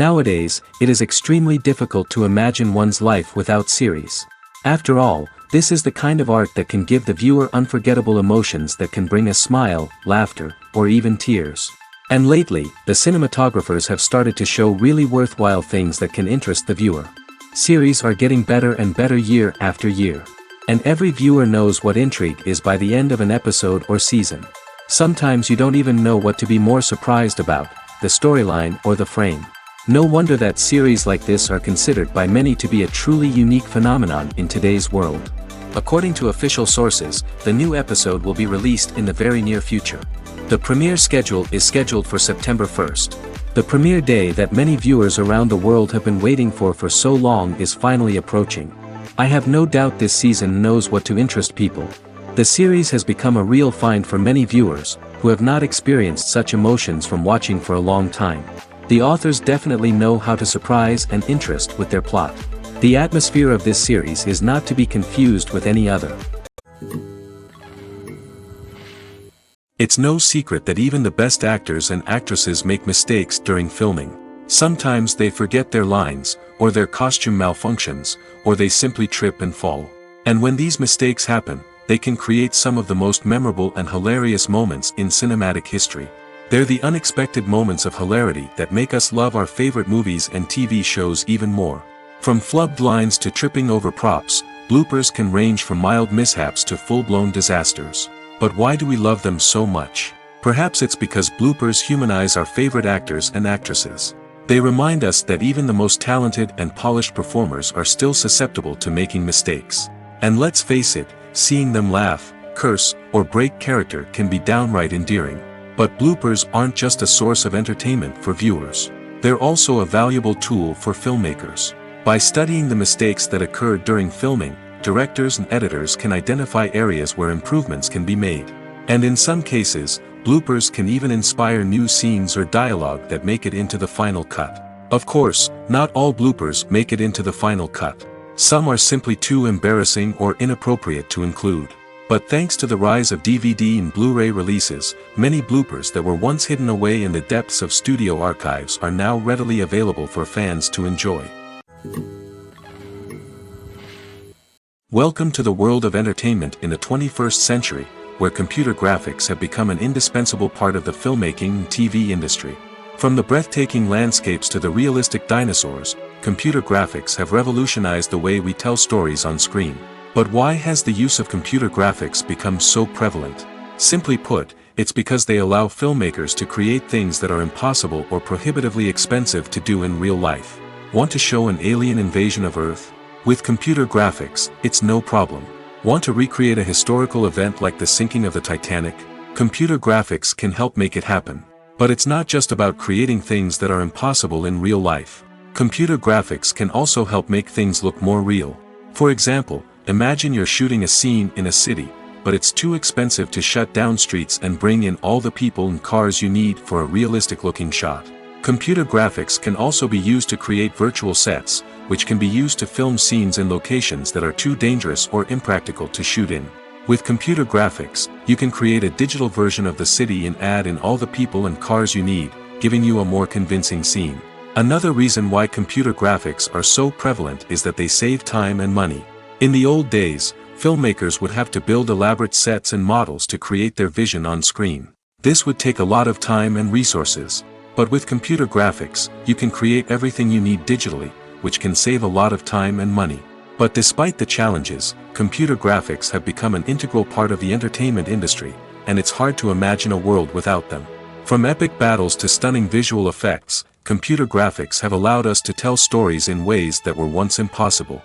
Nowadays, it is extremely difficult to imagine one's life without series. After all, this is the kind of art that can give the viewer unforgettable emotions that can bring a smile, laughter, or even tears. And lately, the cinematographers have started to show really worthwhile things that can interest the viewer. Series are getting better and better year after year. And every viewer knows what intrigue is by the end of an episode or season. Sometimes you don't even know what to be more surprised about, the storyline or the frame. No wonder that series like this are considered by many to be a truly unique phenomenon in today's world. According to official sources, the new episode will be released in the very near future. The premiere schedule is scheduled for September 1st. The premiere day that many viewers around the world have been waiting for so long is finally approaching. I have no doubt this season knows what to interest people. The series has become a real find for many viewers, who have not experienced such emotions from watching for a long time. The authors definitely know how to surprise and interest with their plot. The atmosphere of this series is not to be confused with any other. It's no secret that even the best actors and actresses make mistakes during filming. Sometimes they forget their lines, or their costume malfunctions, or they simply trip and fall. And when these mistakes happen, they can create some of the most memorable and hilarious moments in cinematic history. They're the unexpected moments of hilarity that make us love our favorite movies and TV shows even more. From flubbed lines to tripping over props, bloopers can range from mild mishaps to full-blown disasters. But why do we love them so much? Perhaps it's because bloopers humanize our favorite actors and actresses. They remind us that even the most talented and polished performers are still susceptible to making mistakes. And let's face it, seeing them laugh, curse, or break character can be downright endearing. But bloopers aren't just a source of entertainment for viewers. They're also a valuable tool for filmmakers. By studying the mistakes that occurred during filming, directors and editors can identify areas where improvements can be made. And in some cases, bloopers can even inspire new scenes or dialogue that make it into the final cut. Of course, not all bloopers make it into the final cut. Some are simply too embarrassing or inappropriate to include. But thanks to the rise of DVD and Blu-ray releases, many bloopers that were once hidden away in the depths of studio archives are now readily available for fans to enjoy. Welcome to the world of entertainment in the 21st century, where computer graphics have become an indispensable part of the filmmaking and TV industry. From the breathtaking landscapes to the realistic dinosaurs, computer graphics have revolutionized the way we tell stories on screen. But why has the use of computer graphics become so prevalent? Simply put, it's because they allow filmmakers to create things that are impossible or prohibitively expensive to do in real life. Want to show an alien invasion of Earth? With computer graphics, it's no problem. Want to recreate a historical event like the sinking of the Titanic? Computer graphics can help make it happen. But it's not just about creating things that are impossible in real life. Computer graphics can also help make things look more real. For example, imagine you're shooting a scene in a city, but it's too expensive to shut down streets and bring in all the people and cars you need for a realistic-looking shot. Computer graphics can also be used to create virtual sets, which can be used to film scenes in locations that are too dangerous or impractical to shoot in. With computer graphics, you can create a digital version of the city and add in all the people and cars you need, giving you a more convincing scene. Another reason why computer graphics are so prevalent is that they save time and money. In the old days, filmmakers would have to build elaborate sets and models to create their vision on screen. This would take a lot of time and resources. But with computer graphics, you can create everything you need digitally, which can save a lot of time and money. But despite the challenges, computer graphics have become an integral part of the entertainment industry, and it's hard to imagine a world without them. From epic battles to stunning visual effects, computer graphics have allowed us to tell stories in ways that were once impossible.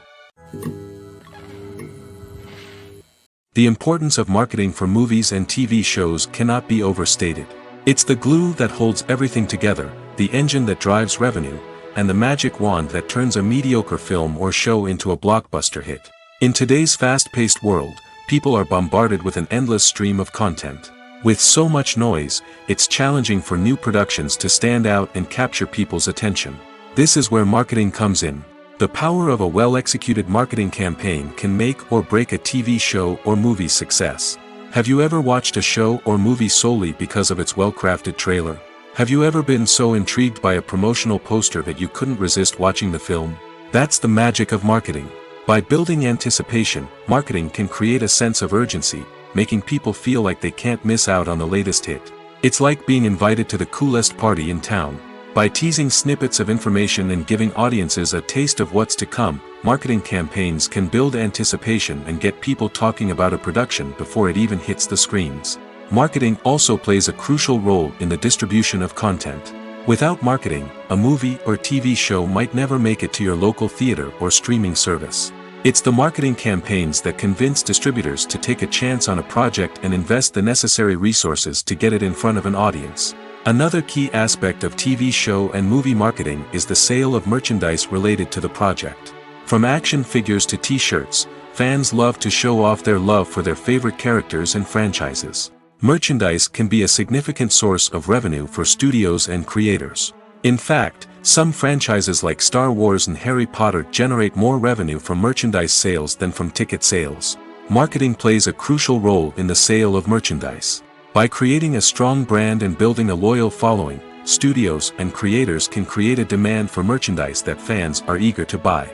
The importance of marketing for movies and TV shows cannot be overstated. It's the glue that holds everything together, the engine that drives revenue, and the magic wand that turns a mediocre film or show into a blockbuster hit. In today's fast-paced world, people are bombarded with an endless stream of content. With so much noise, it's challenging for new productions to stand out and capture people's attention. This is where marketing comes in. The power of a well-executed marketing campaign can make or break a TV show or movie's success. Have you ever watched a show or movie solely because of its well-crafted trailer? Have you ever been so intrigued by a promotional poster that you couldn't resist watching the film? That's the magic of marketing. By building anticipation, marketing can create a sense of urgency, making people feel like they can't miss out on the latest hit. It's like being invited to the coolest party in town. By teasing snippets of information and giving audiences a taste of what's to come, marketing campaigns can build anticipation and get people talking about a production before it even hits the screens. Marketing also plays a crucial role in the distribution of content. Without marketing, a movie or TV show might never make it to your local theater or streaming service. It's the marketing campaigns that convince distributors to take a chance on a project and invest the necessary resources to get it in front of an audience. Another key aspect of TV show and movie marketing is the sale of merchandise related to the project. From action figures to t-shirts, fans love to show off their love for their favorite characters and franchises. Merchandise can be a significant source of revenue for studios and creators. In fact, some franchises like Star Wars and Harry Potter generate more revenue from merchandise sales than from ticket sales. Marketing plays a crucial role in the sale of merchandise. By creating a strong brand and building a loyal following, studios and creators can create a demand for merchandise that fans are eager to buy.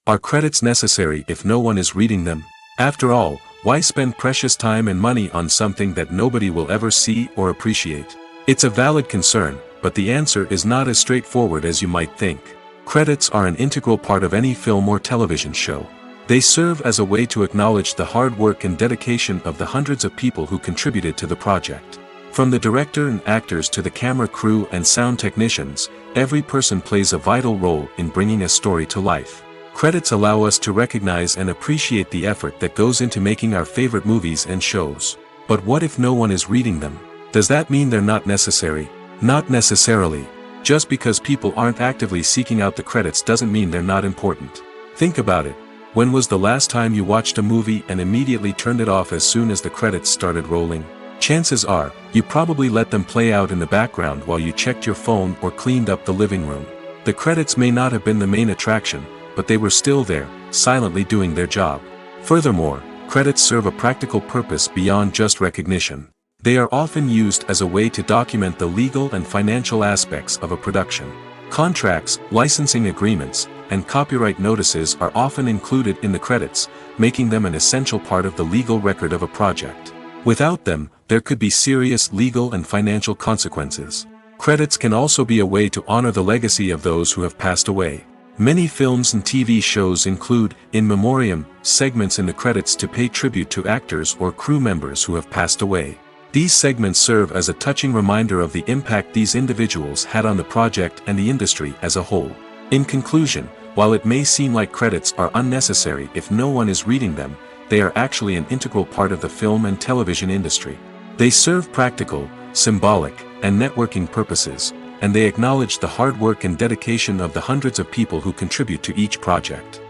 Are credits necessary if no one is reading them? After all, why spend precious time and money on something that nobody will ever see or appreciate? It's a valid concern, but the answer is not as straightforward as you might think. Credits are an integral part of any film or television show. They serve as a way to acknowledge the hard work and dedication of the hundreds of people who contributed to the project. From the director and actors to the camera crew and sound technicians, every person plays a vital role in bringing a story to life. Credits allow us to recognize and appreciate the effort that goes into making our favorite movies and shows. But what if no one is reading them? Does that mean they're not necessary? Not necessarily. Just because people aren't actively seeking out the credits doesn't mean they're not important. Think about it. When was the last time you watched a movie and immediately turned it off as soon as the credits started rolling? Chances are, you probably let them play out in the background while you checked your phone or cleaned up the living room. The credits may not have been the main attraction, but they were still there, silently doing their job. Furthermore, credits serve a practical purpose beyond just recognition. They are often used as a way to document the legal and financial aspects of a production. Contracts, licensing agreements, and copyright notices are often included in the credits, making them an essential part of the legal record of a project. Without them, there could be serious legal and financial consequences. Credits can also be a way to honor the legacy of those who have passed away. Many films and TV shows include, in memoriam, segments in the credits to pay tribute to actors or crew members who have passed away. These segments serve as a touching reminder of the impact these individuals had on the project and the industry as a whole. In conclusion, while it may seem like credits are unnecessary if no one is reading them, they are actually an integral part of the film and television industry. They serve practical, symbolic, and networking purposes, and they acknowledge the hard work and dedication of the hundreds of people who contribute to each project.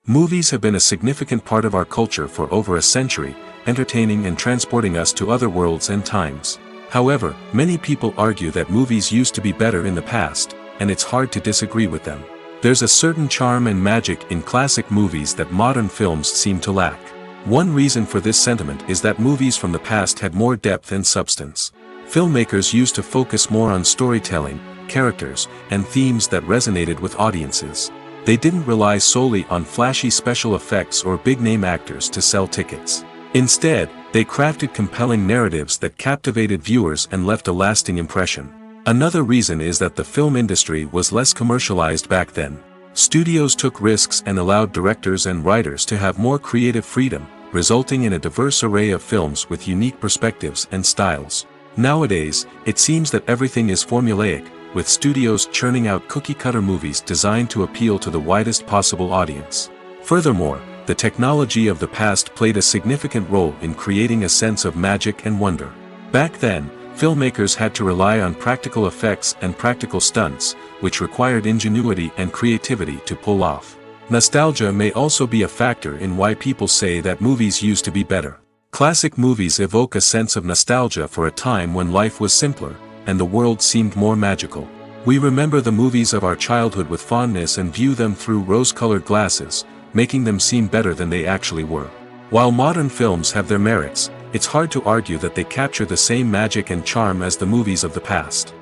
Movies have been a significant part of our culture for over a century, entertaining and transporting us to other worlds and times. However, many people argue that movies used to be better in the past, and it's hard to disagree with them. There's a certain charm and magic in classic movies that modern films seem to lack. One reason for this sentiment is that movies from the past had more depth and substance. Filmmakers used to focus more on storytelling, characters, and themes that resonated with audiences. They didn't rely solely on flashy special effects or big-name actors to sell tickets. Instead, they crafted compelling narratives that captivated viewers and left a lasting impression. Another reason is that the film industry was less commercialized back then. Studios took risks and allowed directors and writers to have more creative freedom, resulting in a diverse array of films with unique perspectives and styles. Nowadays, it seems that everything is formulaic, with studios churning out cookie-cutter movies designed to appeal to the widest possible audience. Furthermore, the technology of the past played a significant role in creating a sense of magic and wonder. Back then, filmmakers had to rely on practical effects and practical stunts, which required ingenuity and creativity to pull off. Nostalgia may also be a factor in why people say that movies used to be better. Classic movies evoke a sense of nostalgia for a time when life was simpler, and the world seemed more magical. We remember the movies of our childhood with fondness and view them through rose-colored glasses, making them seem better than they actually were. While modern films have their merits, it's hard to argue that they capture the same magic and charm as the movies of the past.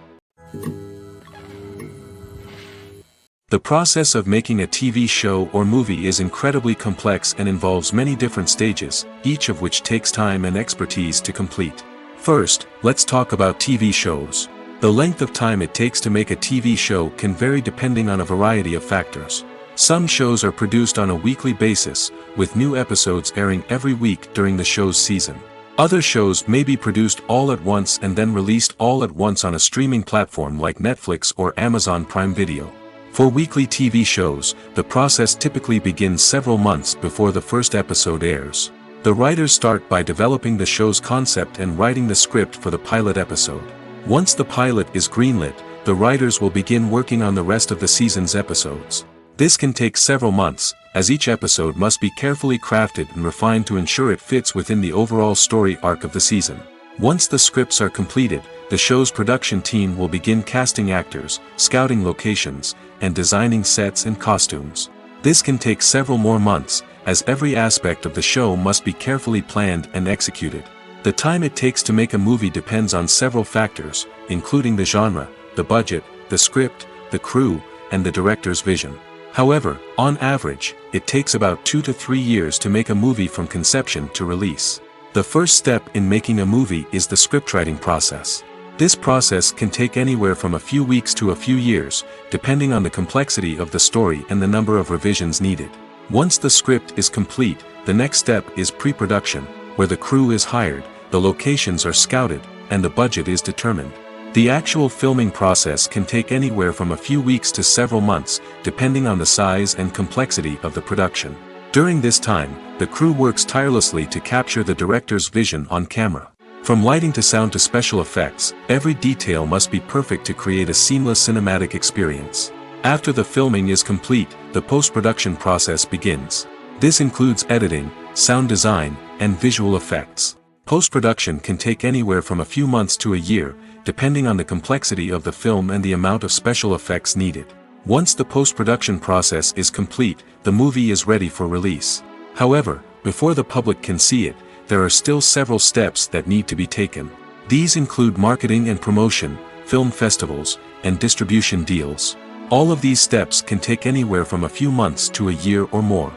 The process of making a TV show or movie is incredibly complex and involves many different stages, each of which takes time and expertise to complete. First, let's talk about TV shows. The length of time it takes to make a TV show can vary depending on a variety of factors. Some shows are produced on a weekly basis, with new episodes airing every week during the show's season. Other shows may be produced all at once and then released all at once on a streaming platform like Netflix or Amazon Prime Video. For weekly TV shows, the process typically begins several months before the first episode airs. The writers start by developing the show's concept and writing the script for the pilot episode. Once the pilot is greenlit, the writers will begin working on the rest of the season's episodes. This can take several months, as each episode must be carefully crafted and refined to ensure it fits within the overall story arc of the season. Once the scripts are completed, the show's production team will begin casting actors, scouting locations, and designing sets and costumes. This can take several more months, as every aspect of the show must be carefully planned and executed. The time it takes to make a movie depends on several factors, including the genre, the budget, the script, the crew, and the director's vision. However, on average, it takes about 2 to 3 years to make a movie from conception to release. The first step in making a movie is the scriptwriting process. This process can take anywhere from a few weeks to a few years, depending on the complexity of the story and the number of revisions needed. Once the script is complete, the next step is pre-production, where the crew is hired, the locations are scouted, and the budget is determined. The actual filming process can take anywhere from a few weeks to several months, depending on the size and complexity of the production. During this time, the crew works tirelessly to capture the director's vision on camera. From lighting to sound to special effects, every detail must be perfect to create a seamless cinematic experience. After the filming is complete, the post-production process begins. This includes editing, sound design, and visual effects. Post-production can take anywhere from a few months to a year, depending on the complexity of the film and the amount of special effects needed. Once the post-production process is complete, the movie is ready for release. However, before the public can see it, there are still several steps that need to be taken. These include marketing and promotion, film festivals, and distribution deals. All of these steps can take anywhere from a few months to a year or more.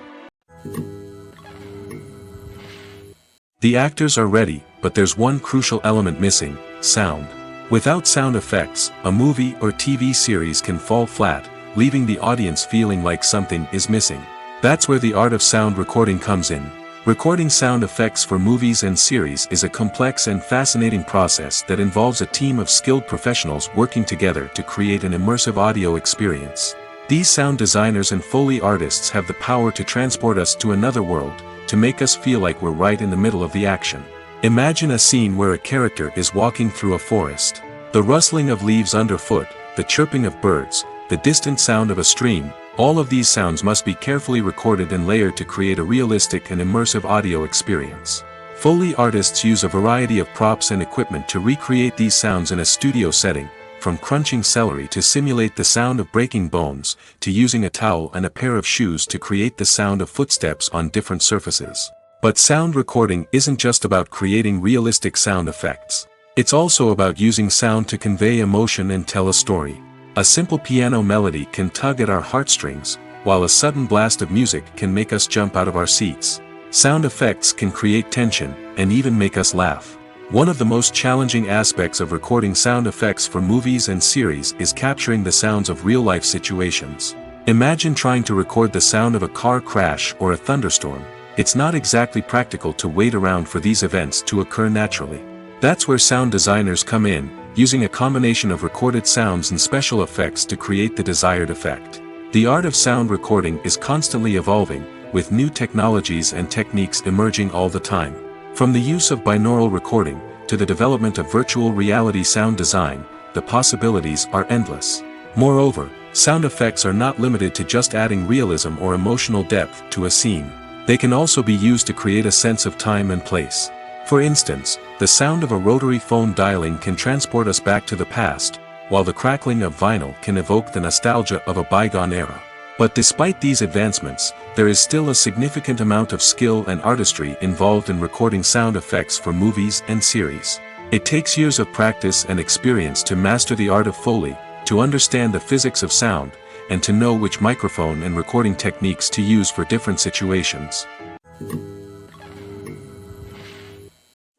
The actors are ready, but there's one crucial element missing: sound. Without sound effects, a movie or TV series can fall flat, leaving the audience feeling like something is missing. That's where the art of sound recording comes in. Recording sound effects for movies and series is a complex and fascinating process that involves a team of skilled professionals working together to create an immersive audio experience. These sound designers and Foley artists have the power to transport us to another world, to make us feel like we're right in the middle of the action. Imagine a scene where a character is walking through a forest. The rustling of leaves underfoot, the chirping of birds, the distant sound of a stream, all of these sounds must be carefully recorded and layered to create a realistic and immersive audio experience. Foley artists use a variety of props and equipment to recreate these sounds in a studio setting, from crunching celery to simulate the sound of breaking bones, to using a towel and a pair of shoes to create the sound of footsteps on different surfaces. But sound recording isn't just about creating realistic sound effects. It's also about using sound to convey emotion and tell a story. A simple piano melody can tug at our heartstrings, while a sudden blast of music can make us jump out of our seats. Sound effects can create tension, and even make us laugh. One of the most challenging aspects of recording sound effects for movies and series is capturing the sounds of real-life situations. Imagine trying to record the sound of a car crash or a thunderstorm. It's not exactly practical to wait around for these events to occur naturally. That's where sound designers come in, using a combination of recorded sounds and special effects to create the desired effect. The art of sound recording is constantly evolving, with new technologies and techniques emerging all the time. From the use of binaural recording, to the development of virtual reality sound design, the possibilities are endless. Moreover, sound effects are not limited to just adding realism or emotional depth to a scene. They can also be used to create a sense of time and place. For instance, the sound of a rotary phone dialing can transport us back to the past, while the crackling of vinyl can evoke the nostalgia of a bygone era. But despite these advancements, there is still a significant amount of skill and artistry involved in recording sound effects for movies and series. It takes years of practice and experience to master the art of Foley, to understand the physics of sound, and to know which microphone and recording techniques to use for different situations.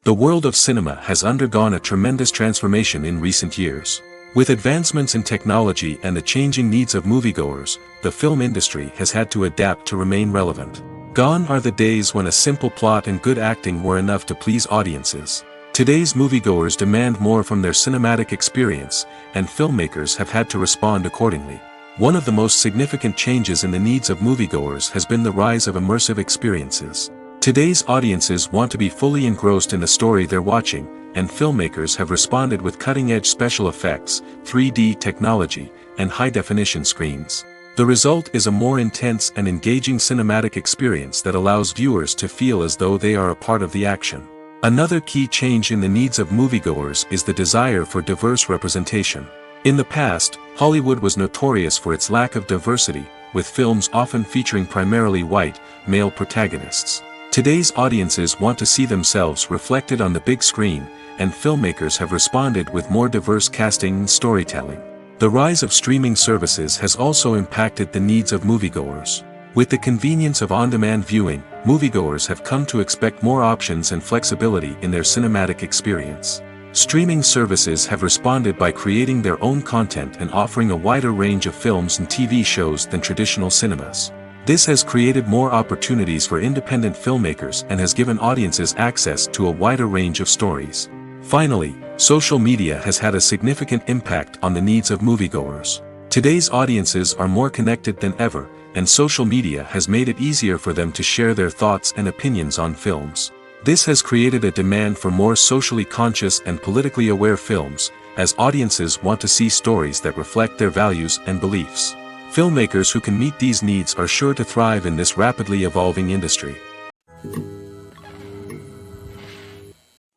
The world of cinema has undergone a tremendous transformation in recent years. With advancements in technology and the changing needs of moviegoers, the film industry has had to adapt to remain relevant. Gone are the days when a simple plot and good acting were enough to please audiences. Today's moviegoers demand more from their cinematic experience, and filmmakers have had to respond accordingly. One of the most significant changes in the needs of moviegoers has been the rise of immersive experiences. Today's audiences want to be fully engrossed in the story they're watching, and filmmakers have responded with cutting-edge special effects, 3D technology, and high-definition screens. The result is a more intense and engaging cinematic experience that allows viewers to feel as though they are a part of the action. Another key change in the needs of moviegoers is the desire for diverse representation. In the past, Hollywood was notorious for its lack of diversity, with films often featuring primarily white, male protagonists. Today's audiences want to see themselves reflected on the big screen, and filmmakers have responded with more diverse casting and storytelling. The rise of streaming services has also impacted the needs of moviegoers. With the convenience of on-demand viewing, moviegoers have come to expect more options and flexibility in their cinematic experience. Streaming services have responded by creating their own content and offering a wider range of films and TV shows than traditional cinemas. This has created more opportunities for independent filmmakers and has given audiences access to a wider range of stories. Finally, social media has had a significant impact on the needs of moviegoers. Today's audiences are more connected than ever, and social media has made it easier for them to share their thoughts and opinions on films. This has created a demand for more socially conscious and politically aware films, as audiences want to see stories that reflect their values and beliefs. Filmmakers who can meet these needs are sure to thrive in this rapidly evolving industry.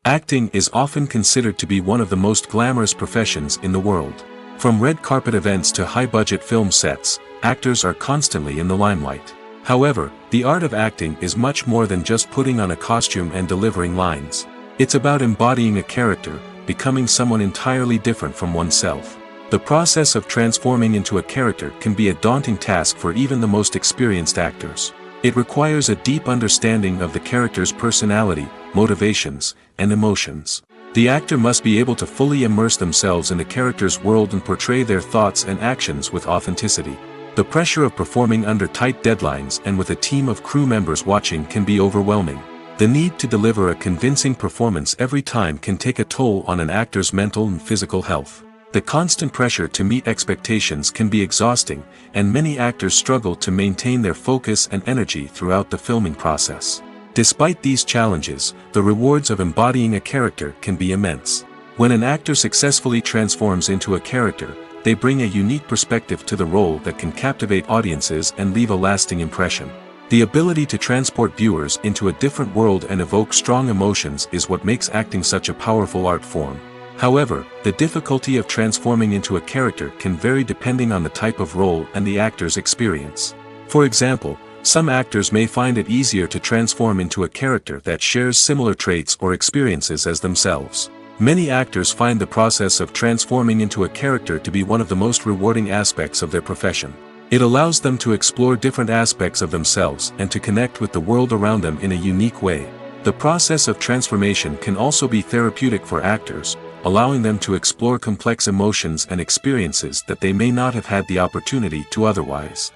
Acting is often considered to be one of the most glamorous professions in the world. From red carpet events to high-budget film sets, actors are constantly in the limelight. However, the art of acting is much more than just putting on a costume and delivering lines. It's about embodying a character, becoming someone entirely different from oneself. The process of transforming into a character can be a daunting task for even the most experienced actors. It requires a deep understanding of the character's personality, motivations, and emotions. The actor must be able to fully immerse themselves in the character's world and portray their thoughts and actions with authenticity. The pressure of performing under tight deadlines and with a team of crew members watching can be overwhelming. The need to deliver a convincing performance every time can take a toll on an actor's mental and physical health. The constant pressure to meet expectations can be exhausting, and many actors struggle to maintain their focus and energy throughout the filming process. Despite these challenges, the rewards of embodying a character can be immense. When an actor successfully transforms into a character, they bring a unique perspective to the role that can captivate audiences and leave a lasting impression. The ability to transport viewers into a different world and evoke strong emotions is what makes acting such a powerful art form. However, the difficulty of transforming into a character can vary depending on the type of role and the actor's experience. For example, some actors may find it easier to transform into a character that shares similar traits or experiences as themselves. Many actors find the process of transforming into a character to be one of the most rewarding aspects of their profession. It allows them to explore different aspects of themselves and to connect with the world around them in a unique way. The process of transformation can also be therapeutic for actors, allowing them to explore complex emotions and experiences that they may not have had the opportunity to otherwise.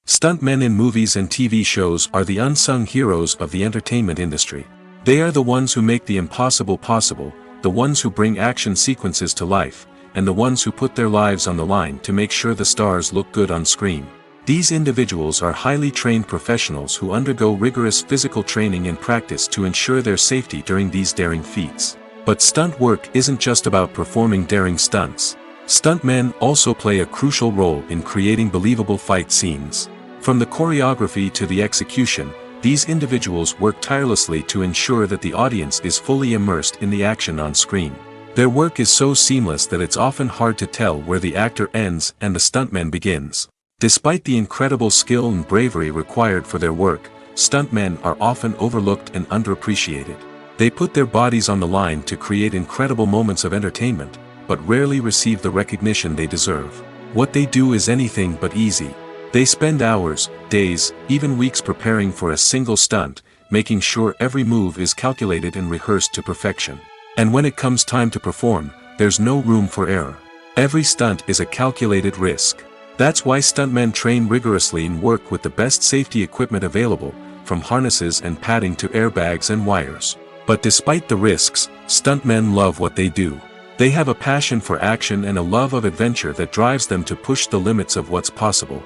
Stuntmen in movies and TV shows are the unsung heroes of the entertainment industry. They are the ones who make the impossible possible, the ones who bring action sequences to life, and the ones who put their lives on the line to make sure the stars look good on screen. These individuals are highly trained professionals who undergo rigorous physical training and practice to ensure their safety during these daring feats. But stunt work isn't just about performing daring stunts. Stuntmen also play a crucial role in creating believable fight scenes. From the choreography to the execution, these individuals work tirelessly to ensure that the audience is fully immersed in the action on screen. Their work is so seamless that it's often hard to tell where the actor ends and the stuntman begins. Despite the incredible skill and bravery required for their work, stuntmen are often overlooked and underappreciated. They put their bodies on the line to create incredible moments of entertainment, but rarely receive the recognition they deserve. What they do is anything but easy. They spend hours, days, even weeks preparing for a single stunt, making sure every move is calculated and rehearsed to perfection. And when it comes time to perform, there's no room for error. Every stunt is a calculated risk. That's why stuntmen train rigorously and work with the best safety equipment available, from harnesses and padding to airbags and wires. But despite the risks, stuntmen love what they do. They have a passion for action and a love of adventure that drives them to push the limits of what's possible.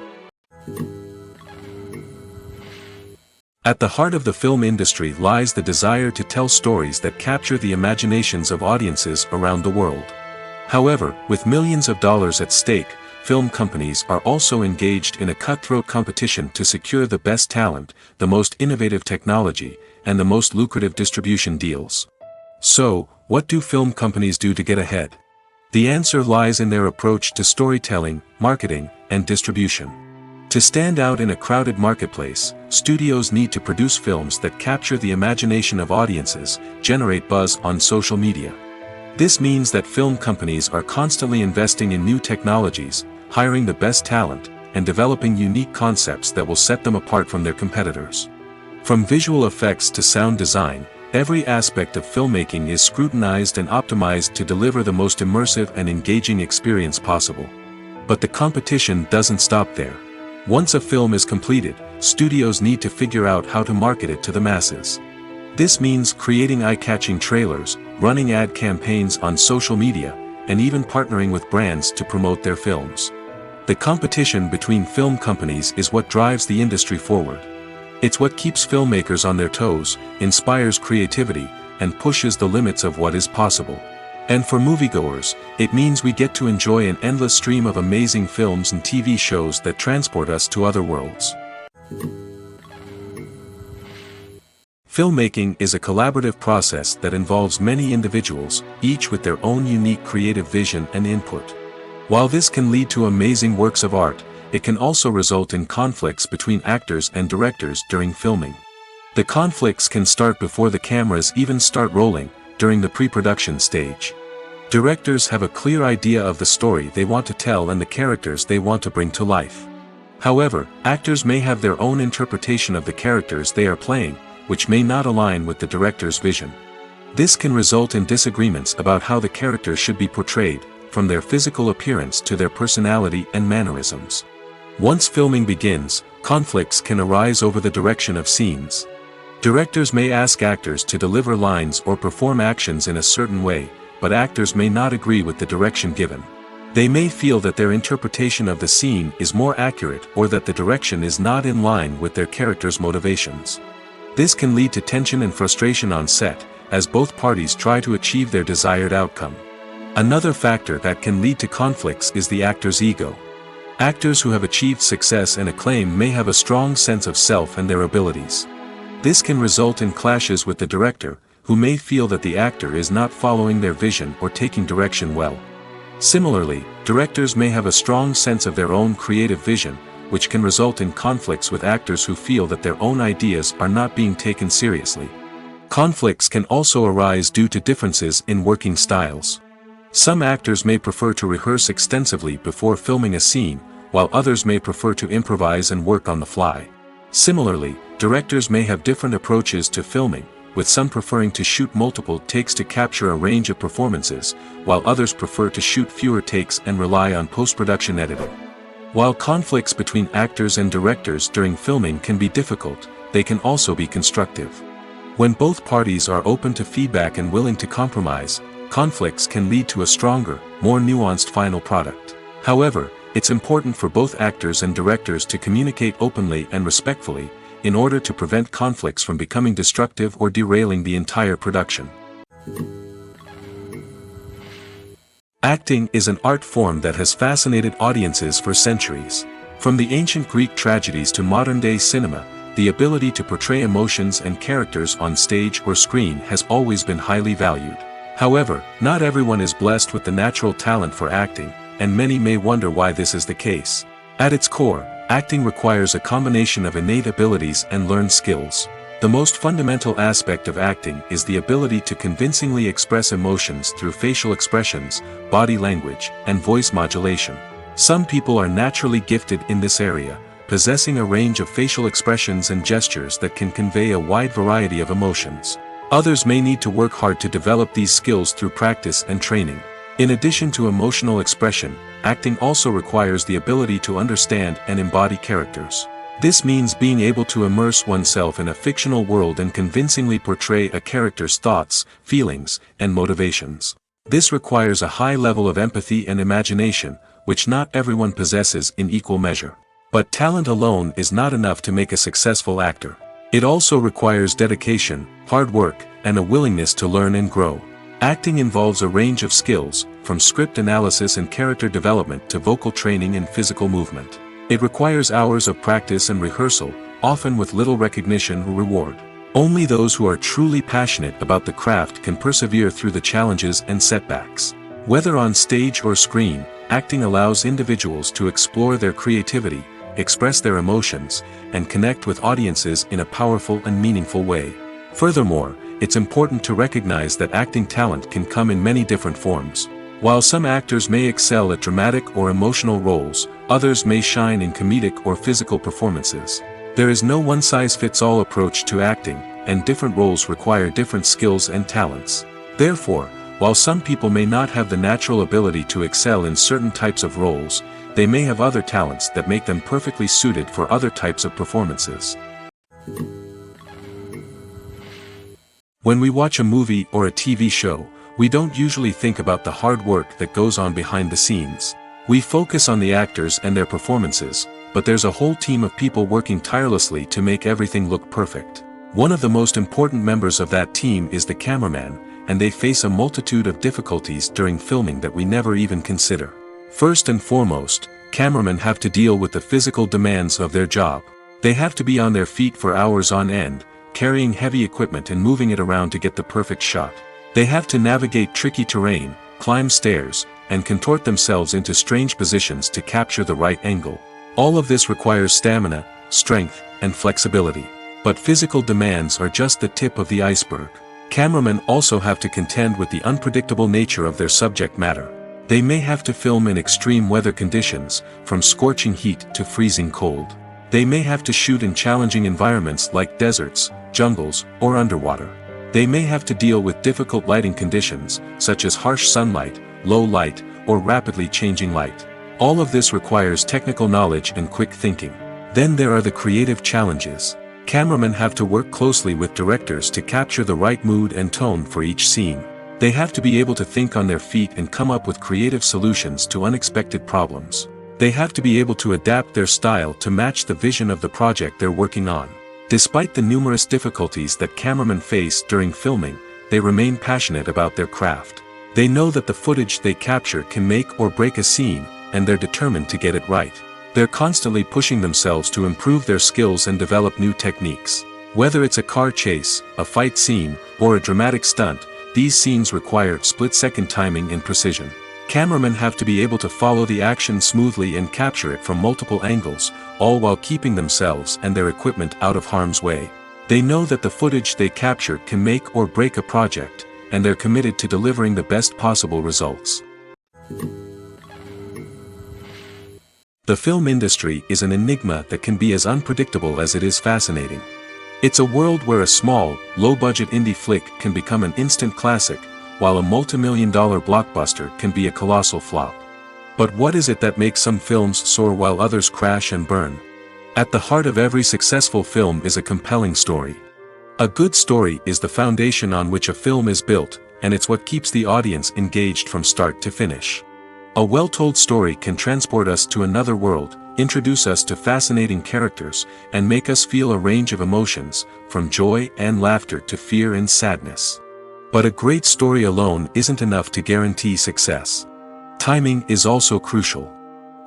At the heart of the film industry lies the desire to tell stories that capture the imaginations of audiences around the world. However, with millions of dollars at stake, film companies are also engaged in a cutthroat competition to secure the best talent, the most innovative technology, and the most lucrative distribution deals. So, what do film companies do to get ahead? The answer lies in their approach to storytelling, marketing, and distribution. To stand out in a crowded marketplace, studios need to produce films that capture the imagination of audiences, generate buzz on social media. This means that film companies are constantly investing in new technologies, hiring the best talent, and developing unique concepts that will set them apart from their competitors. From visual effects to sound design, every aspect of filmmaking is scrutinized and optimized to deliver the most immersive and engaging experience possible. But the competition doesn't stop there. Once a film is completed, studios need to figure out how to market it to the masses. This means creating eye-catching trailers, running ad campaigns on social media, and even partnering with brands to promote their films. The competition between film companies is what drives the industry forward. It's what keeps filmmakers on their toes, inspires creativity, and pushes the limits of what is possible. And for moviegoers, it means we get to enjoy an endless stream of amazing films and TV shows that transport us to other worlds. Filmmaking is a collaborative process that involves many individuals, each with their own unique creative vision and input. While this can lead to amazing works of art, it can also result in conflicts between actors and directors during filming. The conflicts can start before the cameras even start rolling, during the pre-production stage. Directors have a clear idea of the story they want to tell and the characters they want to bring to life. However, actors may have their own interpretation of the characters they are playing, which may not align with the director's vision. This can result in disagreements about how the characters should be portrayed, from their physical appearance to their personality and mannerisms. Once filming begins, conflicts can arise over the direction of scenes. Directors may ask actors to deliver lines or perform actions in a certain way, but actors may not agree with the direction given. They may feel that their interpretation of the scene is more accurate or that the direction is not in line with their character's motivations. This can lead to tension and frustration on set, as both parties try to achieve their desired outcome. Another factor that can lead to conflicts is the actor's ego. Actors who have achieved success and acclaim may have a strong sense of self and their abilities. This can result in clashes with the director, who may feel that the actor is not following their vision or taking direction well. Similarly, directors may have a strong sense of their own creative vision, which can result in conflicts with actors who feel that their own ideas are not being taken seriously. Conflicts can also arise due to differences in working styles. Some actors may prefer to rehearse extensively before filming a scene, while others may prefer to improvise and work on the fly. Similarly, directors may have different approaches to filming, with some preferring to shoot multiple takes to capture a range of performances, while others prefer to shoot fewer takes and rely on post-production editing. While conflicts between actors and directors during filming can be difficult, they can also be constructive. When both parties are open to feedback and willing to compromise, conflicts can lead to a stronger, more nuanced final product. However, it's important for both actors and directors to communicate openly and respectfully, in order to prevent conflicts from becoming destructive or derailing the entire production. Acting is an art form that has fascinated audiences for centuries. From the ancient Greek tragedies to modern-day cinema, the ability to portray emotions and characters on stage or screen has always been highly valued. However, not everyone is blessed with the natural talent for acting, and many may wonder why this is the case. At its core, acting requires a combination of innate abilities and learned skills. The most fundamental aspect of acting is the ability to convincingly express emotions through facial expressions, body language, and voice modulation. Some people are naturally gifted in this area, possessing a range of facial expressions and gestures that can convey a wide variety of emotions. Others may need to work hard to develop these skills through practice and training. In addition to emotional expression, acting also requires the ability to understand and embody characters. This means being able to immerse oneself in a fictional world and convincingly portray a character's thoughts, feelings, and motivations. This requires a high level of empathy and imagination, which not everyone possesses in equal measure. But talent alone is not enough to make a successful actor. It also requires dedication, hard work, and a willingness to learn and grow. Acting involves a range of skills, from script analysis and character development to vocal training and physical movement. It requires hours of practice and rehearsal, often with little recognition or reward. Only those who are truly passionate about the craft can persevere through the challenges and setbacks. Whether on stage or screen, acting allows individuals to explore their creativity, express their emotions, and connect with audiences in a powerful and meaningful way. Furthermore, it's important to recognize that acting talent can come in many different forms. While some actors may excel at dramatic or emotional roles, others may shine in comedic or physical performances. There is no one-size-fits-all approach to acting, and different roles require different skills and talents. Therefore, while some people may not have the natural ability to excel in certain types of roles, they may have other talents that make them perfectly suited for other types of performances. When we watch a movie or a TV show, we don't usually think about the hard work that goes on behind the scenes. We focus on the actors and their performances, but there's a whole team of people working tirelessly to make everything look perfect. One of the most important members of that team is the cameraman, and they face a multitude of difficulties during filming that we never even consider. First and foremost, cameramen have to deal with the physical demands of their job. They have to be on their feet for hours on end, carrying heavy equipment and moving it around to get the perfect shot. They have to navigate tricky terrain, climb stairs, and contort themselves into strange positions to capture the right angle. All of this requires stamina, strength, and flexibility. But physical demands are just the tip of the iceberg. Cameramen also have to contend with the unpredictable nature of their subject matter. They may have to film in extreme weather conditions, from scorching heat to freezing cold. They may have to shoot in challenging environments like deserts, jungles, or underwater. They may have to deal with difficult lighting conditions, such as harsh sunlight, low light, or rapidly changing light. All of this requires technical knowledge and quick thinking. Then there are the creative challenges. Cameramen have to work closely with directors to capture the right mood and tone for each scene. They have to be able to think on their feet and come up with creative solutions to unexpected problems. They have to be able to adapt their style to match the vision of the project they're working on. Despite the numerous difficulties that cameramen face during filming, they remain passionate about their craft. They know that the footage they capture can make or break a scene, and they're determined to get it right. They're constantly pushing themselves to improve their skills and develop new techniques. Whether it's a car chase, a fight scene, or a dramatic stunt, these scenes require split-second timing and precision. Cameramen have to be able to follow the action smoothly and capture it from multiple angles, all while keeping themselves and their equipment out of harm's way. They know that the footage they capture can make or break a project, and they're committed to delivering the best possible results. The film industry is an enigma that can be as unpredictable as it is fascinating. It's a world where a small, low-budget indie flick can become an instant classic, while a multi-million-dollar blockbuster can be a colossal flop. But what is it that makes some films soar while others crash and burn? At the heart of every successful film is a compelling story. A good story is the foundation on which a film is built, and it's what keeps the audience engaged from start to finish. A well-told story can transport us to another world, introduce us to fascinating characters, and make us feel a range of emotions, from joy and laughter to fear and sadness. But a great story alone isn't enough to guarantee success. Timing is also crucial.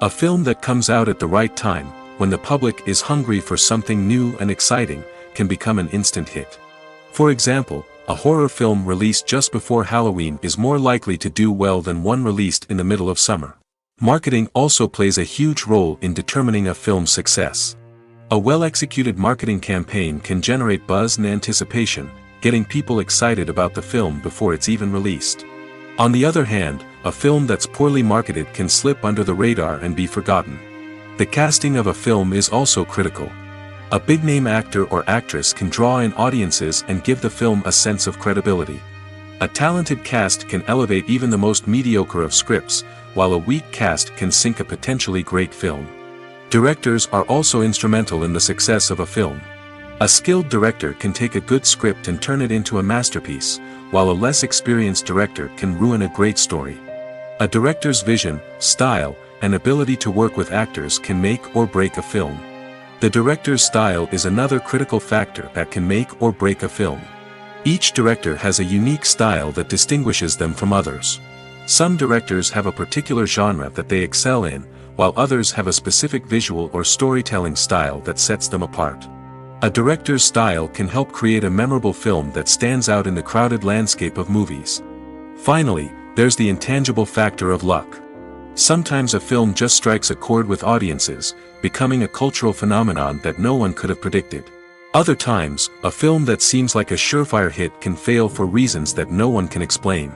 A film that comes out at the right time, when the public is hungry for something new and exciting, can become an instant hit. For example, A horror film released just before Halloween is more likely to do well than one released in the middle of summer. Marketing also plays a huge role in determining a film's success. A well-executed marketing campaign can generate buzz and anticipation, getting people excited about the film before it's even released. On the other hand, a film that's poorly marketed can slip under the radar and be forgotten. The casting of a film is also critical. A big-name actor or actress can draw in audiences and give the film a sense of credibility. A talented cast can elevate even the most mediocre of scripts, while a weak cast can sink a potentially great film. Directors are also instrumental in the success of a film. A skilled director can take a good script and turn it into a masterpiece, while a less experienced director can ruin a great story. A director's vision, style, and ability to work with actors can make or break a film. The director's style is another critical factor that can make or break a film. Each director has a unique style that distinguishes them from others. Some directors have a particular genre that they excel in, while others have a specific visual or storytelling style that sets them apart. A director's style can help create a memorable film that stands out in the crowded landscape of movies. Finally, there's the intangible factor of luck. Sometimes a film just strikes a chord with audiences, becoming a cultural phenomenon that no one could have predicted. Other times, a film that seems like a surefire hit can fail for reasons that no one can explain.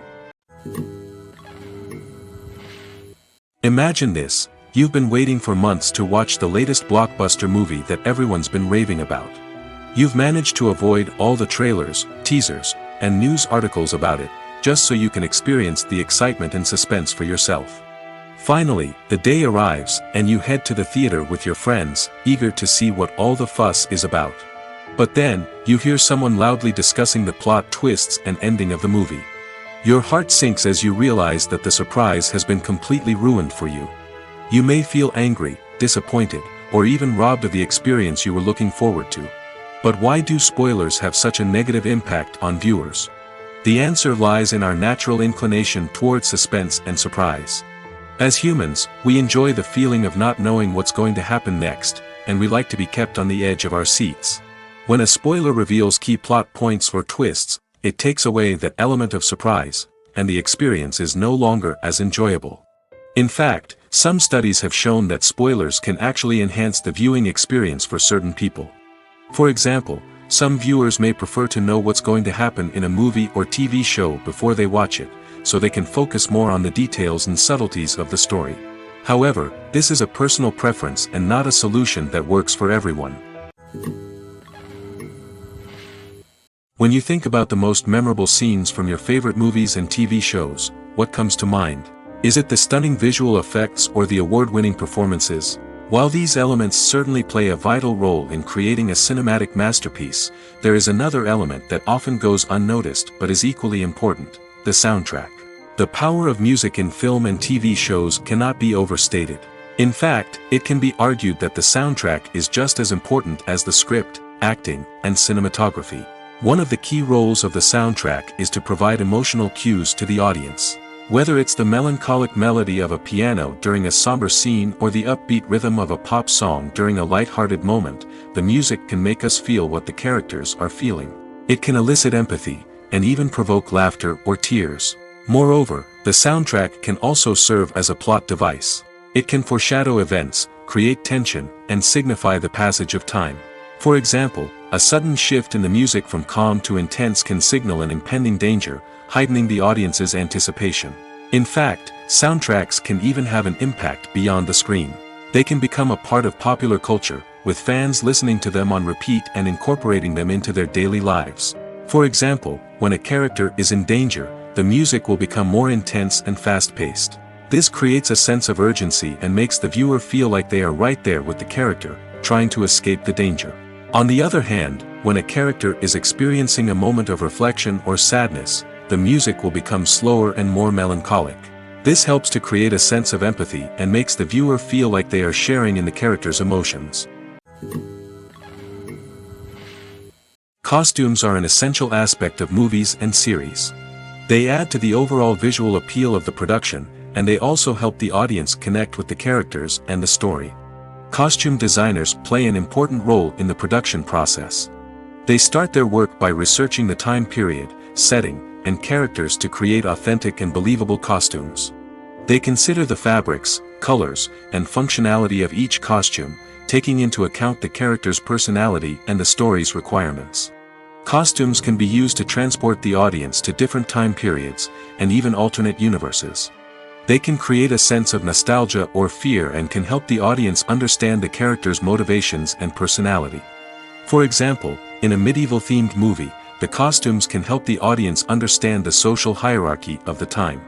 Imagine this: you've been waiting for months to watch the latest blockbuster movie that everyone's been raving about. You've managed to avoid all the trailers, teasers, and news articles about it, just so you can experience the excitement and suspense for yourself. Finally, the day arrives, and you head to the theater with your friends, eager to see what all the fuss is about. But then, you hear someone loudly discussing the plot twists and ending of the movie. Your heart sinks as you realize that the surprise has been completely ruined for you. You may feel angry, disappointed, or even robbed of the experience you were looking forward to. But why do spoilers have such a negative impact on viewers? The answer lies in our natural inclination towards suspense and surprise. As humans, we enjoy the feeling of not knowing what's going to happen next, and we like to be kept on the edge of our seats. When a spoiler reveals key plot points or twists, it takes away that element of surprise, and the experience is no longer as enjoyable. In fact, some studies have shown that spoilers can actually enhance the viewing experience for certain people. For example, some viewers may prefer to know what's going to happen in a movie or TV show before they watch it, so they can focus more on the details and subtleties of the story. However, this is a personal preference and not a solution that works for everyone. When you think about the most memorable scenes from your favorite movies and TV shows, what comes to mind? Is it the stunning visual effects or the award-winning performances? While these elements certainly play a vital role in creating a cinematic masterpiece, there is another element that often goes unnoticed but is equally important: the soundtrack. The power of music in film and TV shows cannot be overstated. In fact, it can be argued that the soundtrack is just as important as the script, acting, and cinematography. One of the key roles of the soundtrack is to provide emotional cues to the audience. Whether it's the melancholic melody of a piano during a somber scene or the upbeat rhythm of a pop song during a light-hearted moment, the music can make us feel what the characters are feeling. It can elicit empathy, and even provoke laughter or tears. Moreover, the soundtrack can also serve as a plot device. It can foreshadow events, create tension, and signify the passage of time. For example, a sudden shift in the music from calm to intense can signal an impending danger, heightening the audience's anticipation. In fact, soundtracks can even have an impact beyond the screen. They can become a part of popular culture, with fans listening to them on repeat and incorporating them into their daily lives. For example, when a character is in danger, the music will become more intense and fast-paced. This creates a sense of urgency and makes the viewer feel like they are right there with the character, trying to escape the danger. On the other hand, when a character is experiencing a moment of reflection or sadness, the music will become slower and more melancholic. This helps to create a sense of empathy and makes the viewer feel like they are sharing in the character's emotions. Costumes are an essential aspect of movies and series. They add to the overall visual appeal of the production, and they also help the audience connect with the characters and the story. Costume designers play an important role in the production process. They start their work by researching the time period, setting, and characters to create authentic and believable costumes. They consider the fabrics, colors, and functionality of each costume, taking into account the character's personality and the story's requirements. Costumes can be used to transport the audience to different time periods, and even alternate universes. They can create a sense of nostalgia or fear and can help the audience understand the character's motivations and personality. For example, in a medieval-themed movie, the costumes can help the audience understand the social hierarchy of the time.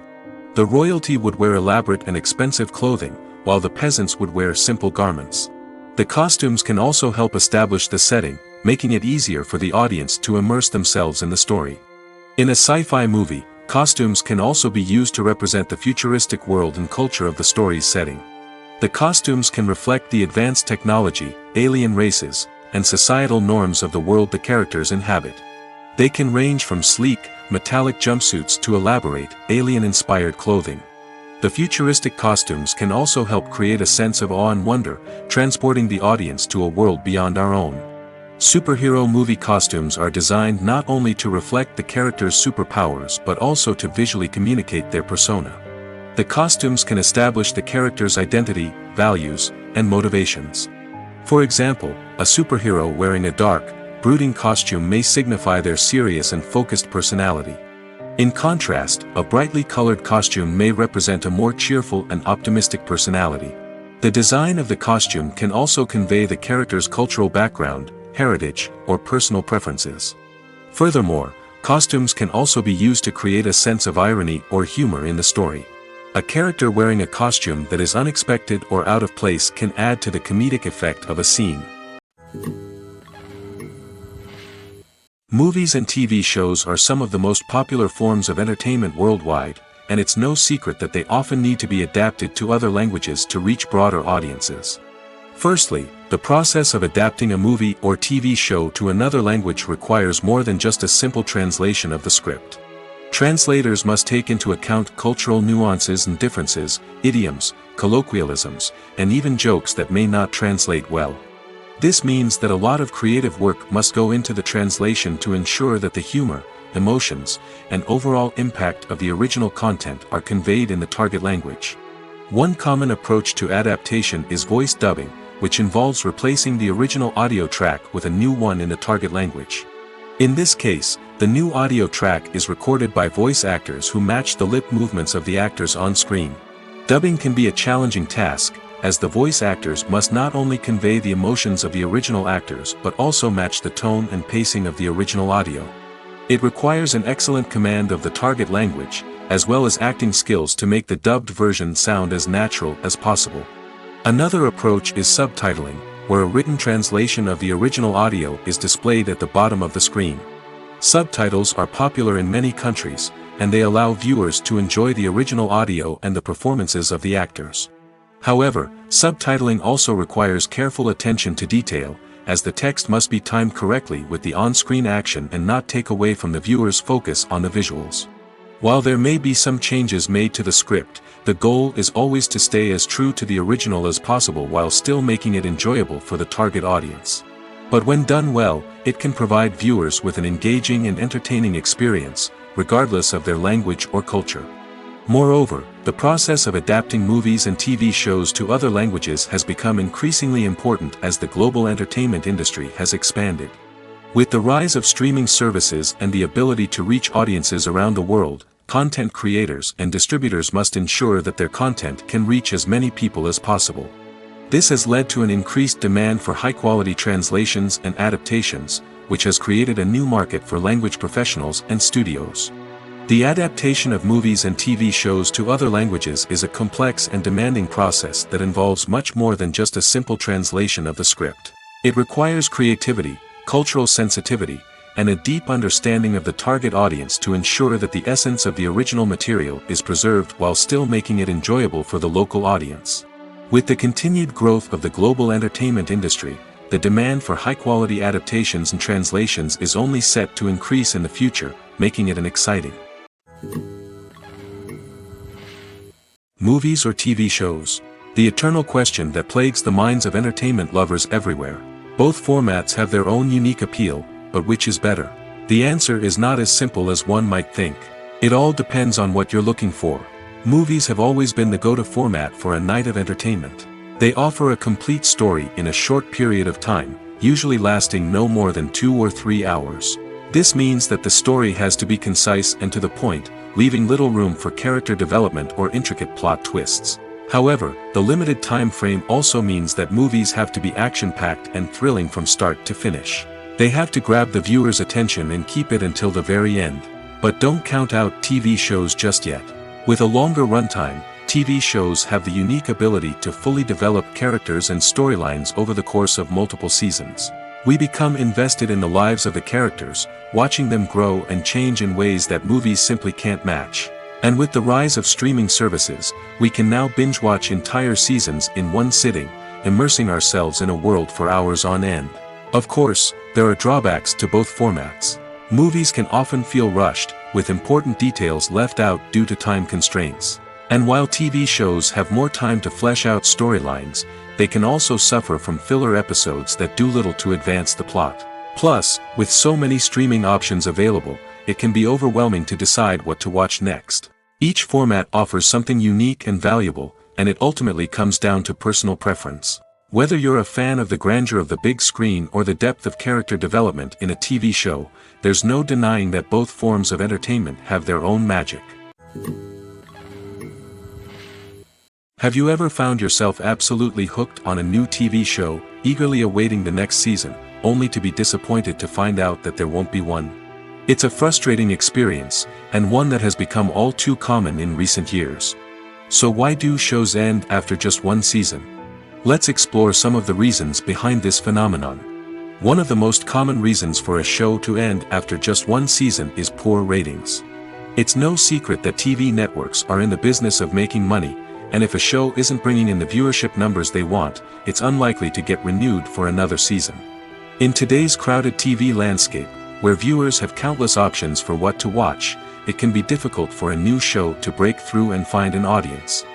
The royalty would wear elaborate and expensive clothing, while the peasants would wear simple garments. The costumes can also help establish the setting, making it easier for the audience to immerse themselves in the story. In a sci-fi movie, costumes can also be used to represent the futuristic world and culture of the story's setting. The costumes can reflect the advanced technology, alien races, and societal norms of the world the characters inhabit. They can range from sleek, metallic jumpsuits to elaborate, alien-inspired clothing. The futuristic costumes can also help create a sense of awe and wonder, transporting the audience to a world beyond our own. Superhero movie costumes are designed not only to reflect the character's superpowers but also to visually communicate their persona. The costumes can establish the character's identity, values, and motivations. For example, a superhero wearing a dark, brooding costume may signify their serious and focused personality. In contrast, a brightly colored costume may represent a more cheerful and optimistic personality. The design of the costume can also convey the character's cultural background, heritage, or personal preferences. Furthermore, costumes can also be used to create a sense of irony or humor in the story. A character wearing a costume that is unexpected or out of place can add to the comedic effect of a scene. Movies and TV shows are some of the most popular forms of entertainment worldwide, and it's no secret that they often need to be adapted to other languages to reach broader audiences. Firstly, the process of adapting a movie or TV show to another language requires more than just a simple translation of the script. Translators must take into account cultural nuances and differences, idioms, colloquialisms, and even jokes that may not translate well. This means that a lot of creative work must go into the translation to ensure that the humor, emotions, and overall impact of the original content are conveyed in the target language. One common approach to adaptation is voice dubbing, which involves replacing the original audio track with a new one in the target language. In this case, the new audio track is recorded by voice actors who match the lip movements of the actors on screen. Dubbing can be a challenging task, as the voice actors must not only convey the emotions of the original actors but also match the tone and pacing of the original audio. It requires an excellent command of the target language, as well as acting skills to make the dubbed version sound as natural as possible. Another approach is subtitling, where a written translation of the original audio is displayed at the bottom of the screen. Subtitles are popular in many countries, and they allow viewers to enjoy the original audio and the performances of the actors. However, subtitling also requires careful attention to detail, as the text must be timed correctly with the on-screen action and not take away from the viewer's focus on the visuals. While there may be some changes made to the script, the goal is always to stay as true to the original as possible while still making it enjoyable for the target audience. But when done well, it can provide viewers with an engaging and entertaining experience, regardless of their language or culture. Moreover, the process of adapting movies and TV shows to other languages has become increasingly important as the global entertainment industry has expanded. With the rise of streaming services and the ability to reach audiences around the world, content creators and distributors must ensure that their content can reach as many people as possible. This has led to an increased demand for high-quality translations and adaptations, which has created a new market for language professionals and studios. The adaptation of movies and TV shows to other languages is a complex and demanding process that involves much more than just a simple translation of the script. It requires creativity, cultural sensitivity, and a deep understanding of the target audience to ensure that the essence of the original material is preserved while still making it enjoyable for the local audience. With the continued growth of the global entertainment industry, the demand for high-quality adaptations and translations is only set to increase in the future, making it an exciting movies or TV shows. The eternal question that plagues the minds of entertainment lovers everywhere. Both formats have their own unique appeal, but which is better? The answer is not as simple as one might think. It all depends on what you're looking for. Movies have always been the go-to format for a night of entertainment. They offer a complete story in a short period of time, usually lasting no more than 2 or 3 hours. This means that the story has to be concise and to the point, leaving little room for character development or intricate plot twists. However, the limited time frame also means that movies have to be action-packed and thrilling from start to finish. They have to grab the viewer's attention and keep it until the very end. But don't count out TV shows just yet. With a longer runtime, TV shows have the unique ability to fully develop characters and storylines over the course of multiple seasons. We become invested in the lives of the characters, watching them grow and change in ways that movies simply can't match. And with the rise of streaming services, we can now binge-watch entire seasons in one sitting, immersing ourselves in a world for hours on end. Of course, there are drawbacks to both formats. Movies can often feel rushed, with important details left out due to time constraints. And while TV shows have more time to flesh out storylines, they can also suffer from filler episodes that do little to advance the plot. Plus, with so many streaming options available, it can be overwhelming to decide what to watch next. Each format offers something unique and valuable, and it ultimately comes down to personal preference. Whether you're a fan of the grandeur of the big screen or the depth of character development in a TV show, there's no denying that both forms of entertainment have their own magic. Have you ever found yourself absolutely hooked on a new TV show, eagerly awaiting the next season, only to be disappointed to find out that there won't be one? It's a frustrating experience, and one that has become all too common in recent years. So why do shows end after just one season? Let's explore some of the reasons behind this phenomenon. One of the most common reasons for a show to end after just one season is poor ratings. It's no secret that TV networks are in the business of making money, and if a show isn't bringing in the viewership numbers they want, it's unlikely to get renewed for another season. In today's crowded TV landscape, where viewers have countless options for what to watch, it can be difficult for a new show to break through and find an audience.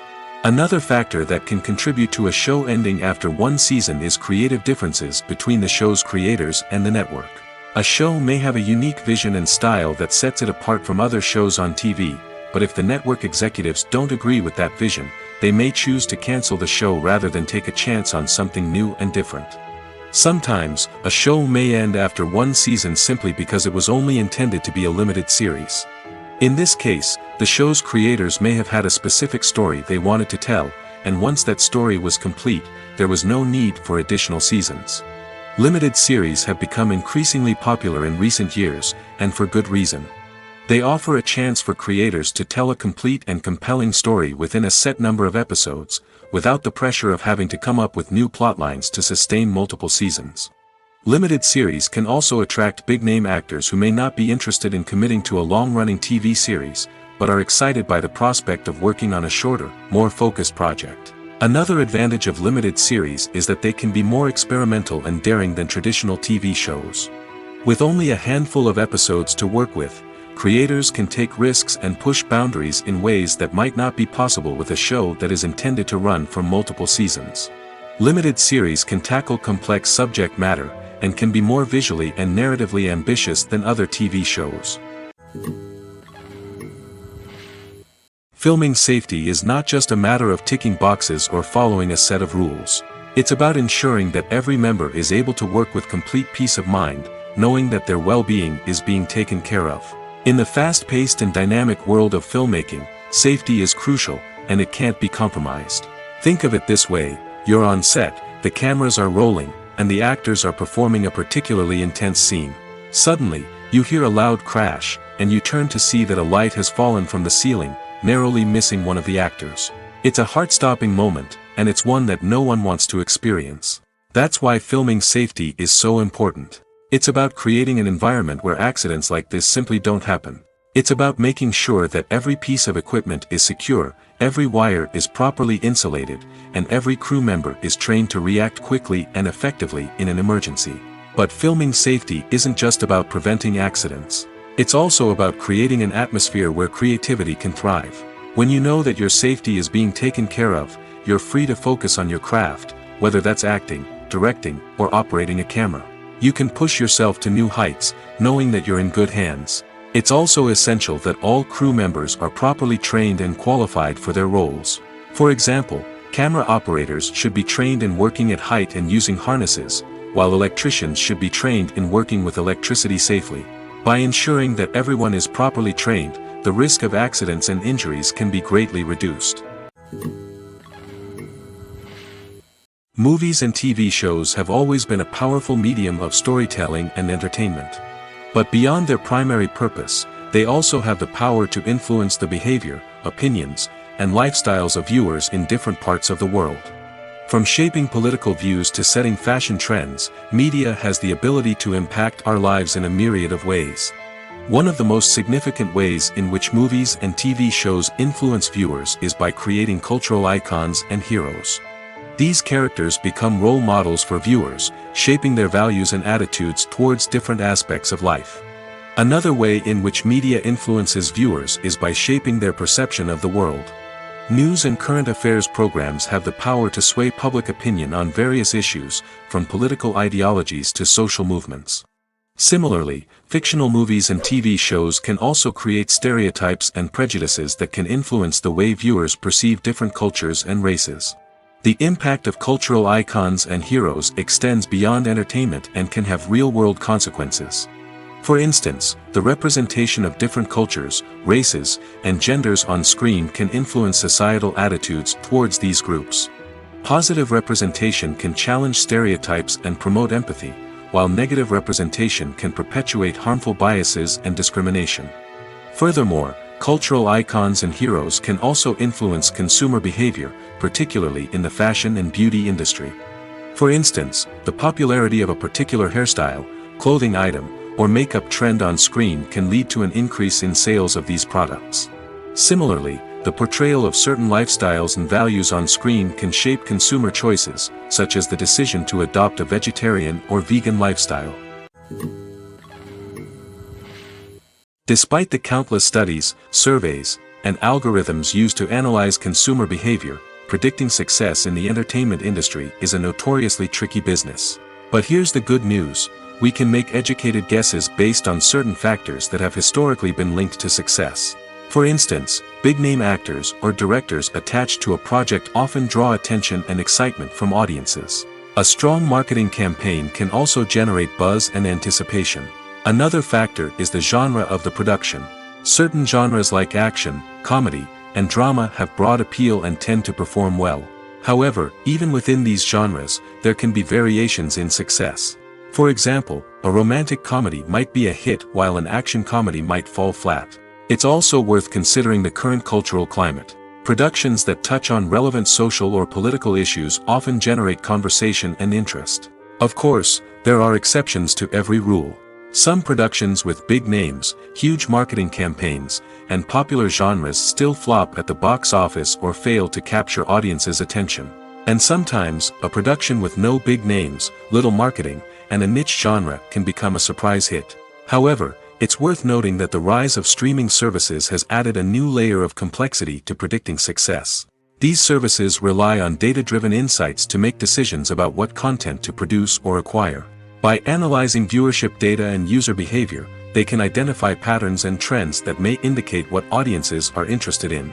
Another factor that can contribute to a show ending after one season is creative differences between the show's creators and the network. A show may have a unique vision and style that sets it apart from other shows on TV, but if the network executives don't agree with that vision, they may choose to cancel the show rather than take a chance on something new and different. Sometimes, a show may end after one season simply because it was only intended to be a limited series. In this case, the show's creators may have had a specific story they wanted to tell, and once that story was complete, there was no need for additional seasons. Limited series have become increasingly popular in recent years, and for good reason. They offer a chance for creators to tell a complete and compelling story within a set number of episodes, without the pressure of having to come up with new plotlines to sustain multiple seasons. Limited series can also attract big-name actors who may not be interested in committing to a long-running TV series, but are excited by the prospect of working on a shorter, more focused project. Another advantage of limited series is that they can be more experimental and daring than traditional TV shows. With only a handful of episodes to work with, creators can take risks and push boundaries in ways that might not be possible with a show that is intended to run for multiple seasons. Limited series can tackle complex subject matter, and can be more visually and narratively ambitious than other TV shows. Filming safety is not just a matter of ticking boxes or following a set of rules. It's about ensuring that every member is able to work with complete peace of mind, knowing that their well-being is being taken care of. In the fast-paced and dynamic world of filmmaking, safety is crucial, and it can't be compromised. Think of it this way: you're on set, the cameras are rolling, and the actors are performing a particularly intense scene. Suddenly, you hear a loud crash, and you turn to see that a light has fallen from the ceiling, narrowly missing one of the actors. It's a heart-stopping moment, and it's one that no one wants to experience. That's why filming safety is so important. It's about creating an environment where accidents like this simply don't happen. It's about making sure that every piece of equipment is secure, every wire is properly insulated, and every crew member is trained to react quickly and effectively in an emergency. But filming safety isn't just about preventing accidents. It's also about creating an atmosphere where creativity can thrive. When you know that your safety is being taken care of, you're free to focus on your craft, whether that's acting, directing, or operating a camera. You can push yourself to new heights, knowing that you're in good hands. It's also essential that all crew members are properly trained and qualified for their roles. For example, camera operators should be trained in working at height and using harnesses, while electricians should be trained in working with electricity safely. By ensuring that everyone is properly trained, the risk of accidents and injuries can be greatly reduced. Movies and TV shows have always been a powerful medium of storytelling and entertainment. But beyond their primary purpose, they also have the power to influence the behavior, opinions, and lifestyles of viewers in different parts of the world. From shaping political views to setting fashion trends, media has the ability to impact our lives in a myriad of ways. One of the most significant ways in which movies and TV shows influence viewers is by creating cultural icons and heroes. These characters become role models for viewers, shaping their values and attitudes towards different aspects of life. Another way in which media influences viewers is by shaping their perception of the world. News and current affairs programs have the power to sway public opinion on various issues, from political ideologies to social movements. Similarly, fictional movies and TV shows can also create stereotypes and prejudices that can influence the way viewers perceive different cultures and races. The impact of cultural icons and heroes extends beyond entertainment and can have real-world consequences. For instance, the representation of different cultures, races, and genders on screen can influence societal attitudes towards these groups. Positive representation can challenge stereotypes and promote empathy, while negative representation can perpetuate harmful biases and discrimination. Furthermore, cultural icons and heroes can also influence consumer behavior, particularly in the fashion and beauty industry. For instance, the popularity of a particular hairstyle, clothing item, or makeup trend on screen can lead to an increase in sales of these products. Similarly, the portrayal of certain lifestyles and values on screen can shape consumer choices, such as the decision to adopt a vegetarian or vegan lifestyle. Despite the countless studies, surveys, and algorithms used to analyze consumer behavior, predicting success in the entertainment industry is a notoriously tricky business. But here's the good news: we can make educated guesses based on certain factors that have historically been linked to success. For instance, big-name actors or directors attached to a project often draw attention and excitement from audiences. A strong marketing campaign can also generate buzz and anticipation. Another factor is the genre of the production. Certain genres like action, comedy, and drama have broad appeal and tend to perform well. However, even within these genres, there can be variations in success. For example, a romantic comedy might be a hit while an action comedy might fall flat. It's also worth considering the current cultural climate. Productions that touch on relevant social or political issues often generate conversation and interest. Of course, there are exceptions to every rule. Some productions with big names, huge marketing campaigns, and popular genres still flop at the box office or fail to capture audiences' attention. And sometimes, a production with no big names, little marketing, and a niche genre can become a surprise hit. However, it's worth noting that the rise of streaming services has added a new layer of complexity to predicting success. These services rely on data-driven insights to make decisions about what content to produce or acquire. By analyzing viewership data and user behavior, they can identify patterns and trends that may indicate what audiences are interested in.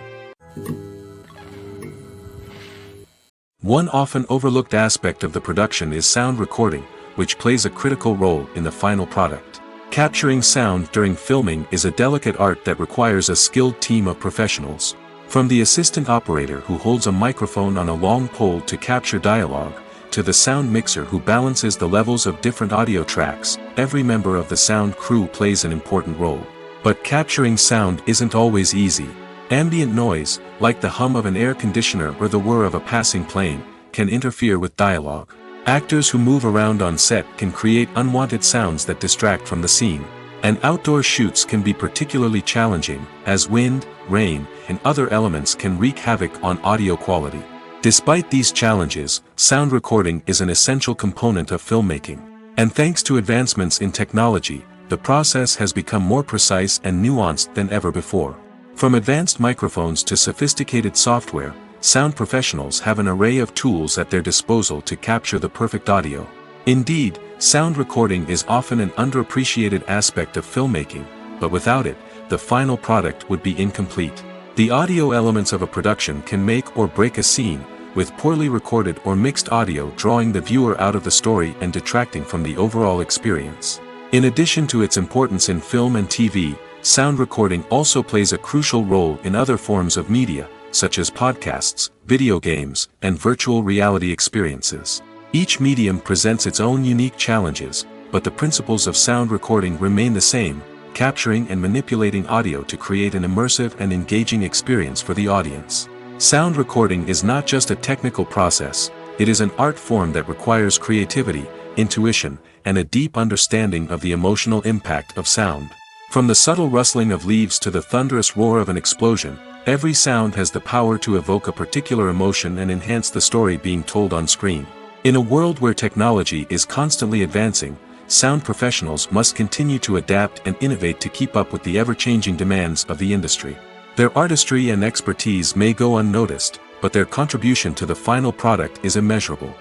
One often overlooked aspect of the production is sound recording, which plays a critical role in the final product. Capturing sound during filming is a delicate art that requires a skilled team of professionals. From the assistant operator who holds a microphone on a long pole to capture dialogue, to the sound mixer who balances the levels of different audio tracks, every member of the sound crew plays an important role. But capturing sound isn't always easy. Ambient noise, like the hum of an air conditioner or the whir of a passing plane, can interfere with dialogue. Actors who move around on set can create unwanted sounds that distract from the scene. And outdoor shoots can be particularly challenging, as wind, rain, and other elements can wreak havoc on audio quality. Despite these challenges, sound recording is an essential component of filmmaking. And thanks to advancements in technology, the process has become more precise and nuanced than ever before. From advanced microphones to sophisticated software, sound professionals have an array of tools at their disposal to capture the perfect audio. Indeed, sound recording is often an underappreciated aspect of filmmaking, but without it, the final product would be incomplete. The audio elements of a production can make or break a scene, with poorly recorded or mixed audio drawing the viewer out of the story and detracting from the overall experience. In addition to its importance in film and TV, sound recording also plays a crucial role in other forms of media, such as podcasts, video games, and virtual reality experiences. Each medium presents its own unique challenges, but the principles of sound recording remain the same, capturing and manipulating audio to create an immersive and engaging experience for the audience. Sound recording is not just a technical process, it is an art form that requires creativity, intuition, and a deep understanding of the emotional impact of sound. From the subtle rustling of leaves to the thunderous roar of an explosion, every sound has the power to evoke a particular emotion and enhance the story being told on screen. In a world where technology is constantly advancing, sound professionals must continue to adapt and innovate to keep up with the ever-changing demands of the industry. Their artistry and expertise may go unnoticed, but their contribution to the final product is immeasurable.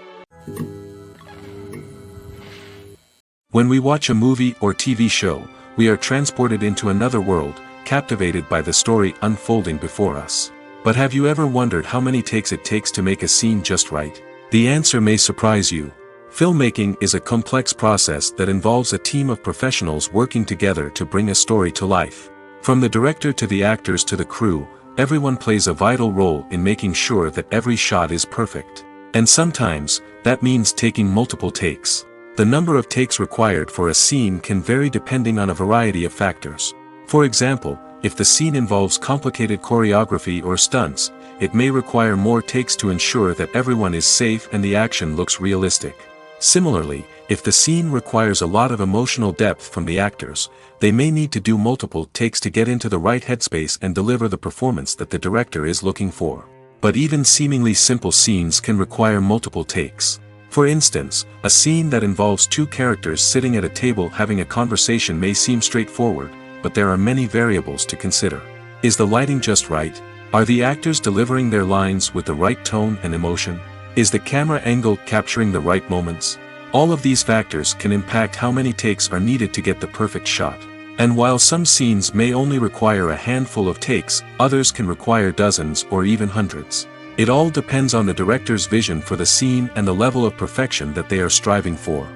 When we watch a movie or TV show, we are transported into another world, captivated by the story unfolding before us. But have you ever wondered how many takes it takes to make a scene just right? The answer may surprise you. Filmmaking is a complex process that involves a team of professionals working together to bring a story to life. From the director to the actors to the crew, everyone plays a vital role in making sure that every shot is perfect. And sometimes, that means taking multiple takes. The number of takes required for a scene can vary depending on a variety of factors. For example, if the scene involves complicated choreography or stunts, it may require more takes to ensure that everyone is safe and the action looks realistic. Similarly, if the scene requires a lot of emotional depth from the actors, they may need to do multiple takes to get into the right headspace and deliver the performance that the director is looking for. But even seemingly simple scenes can require multiple takes. For instance, a scene that involves two characters sitting at a table having a conversation may seem straightforward, but there are many variables to consider. Is the lighting just right? Are the actors delivering their lines with the right tone and emotion? Is the camera angle capturing the right moments? All of these factors can impact how many takes are needed to get the perfect shot. And while some scenes may only require a handful of takes, others can require dozens or even hundreds. It all depends on the director's vision for the scene and the level of perfection that they are striving for.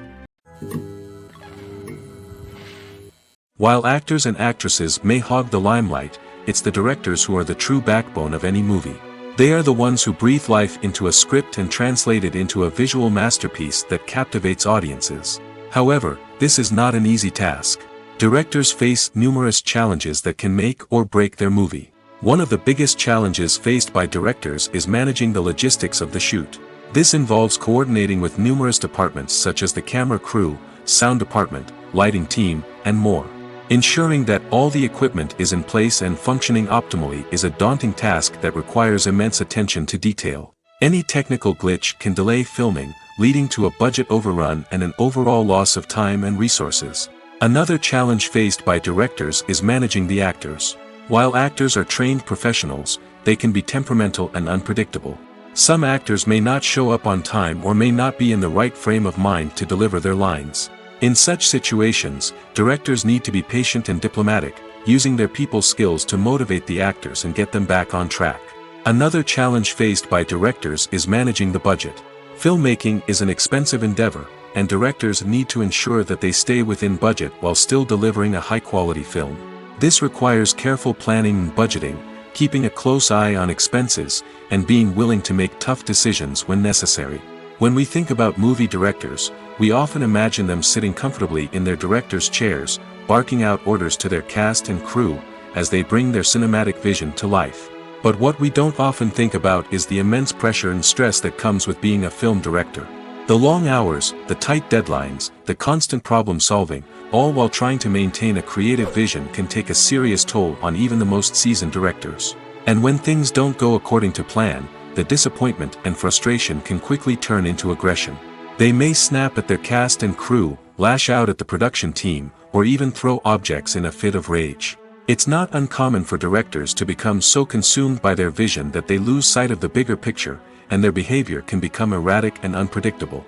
While actors and actresses may hog the limelight, it's the directors who are the true backbone of any movie. They are the ones who breathe life into a script and translate it into a visual masterpiece that captivates audiences. However, this is not an easy task. Directors face numerous challenges that can make or break their movie. One of the biggest challenges faced by directors is managing the logistics of the shoot. This involves coordinating with numerous departments such as the camera crew, sound department, lighting team, and more. Ensuring that all the equipment is in place and functioning optimally is a daunting task that requires immense attention to detail. Any technical glitch can delay filming, leading to a budget overrun and an overall loss of time and resources. Another challenge faced by directors is managing the actors. While actors are trained professionals, they can be temperamental and unpredictable. Some actors may not show up on time or may not be in the right frame of mind to deliver their lines. In such situations, directors need to be patient and diplomatic, using their people skills to motivate the actors and get them back on track. Another challenge faced by directors is managing the budget. Filmmaking is an expensive endeavor, and directors need to ensure that they stay within budget while still delivering a high-quality film. This requires careful planning and budgeting, keeping a close eye on expenses, and being willing to make tough decisions when necessary. When we think about movie directors, we often imagine them sitting comfortably in their director's chairs, barking out orders to their cast and crew, as they bring their cinematic vision to life. But what we don't often think about is the immense pressure and stress that comes with being a film director. The long hours, the tight deadlines, the constant problem solving, all while trying to maintain a creative vision can take a serious toll on even the most seasoned directors. And when things don't go according to plan, the disappointment and frustration can quickly turn into aggression. They may snap at their cast and crew, lash out at the production team, or even throw objects in a fit of rage. It's not uncommon for directors to become so consumed by their vision that they lose sight of the bigger picture, and their behavior can become erratic and unpredictable.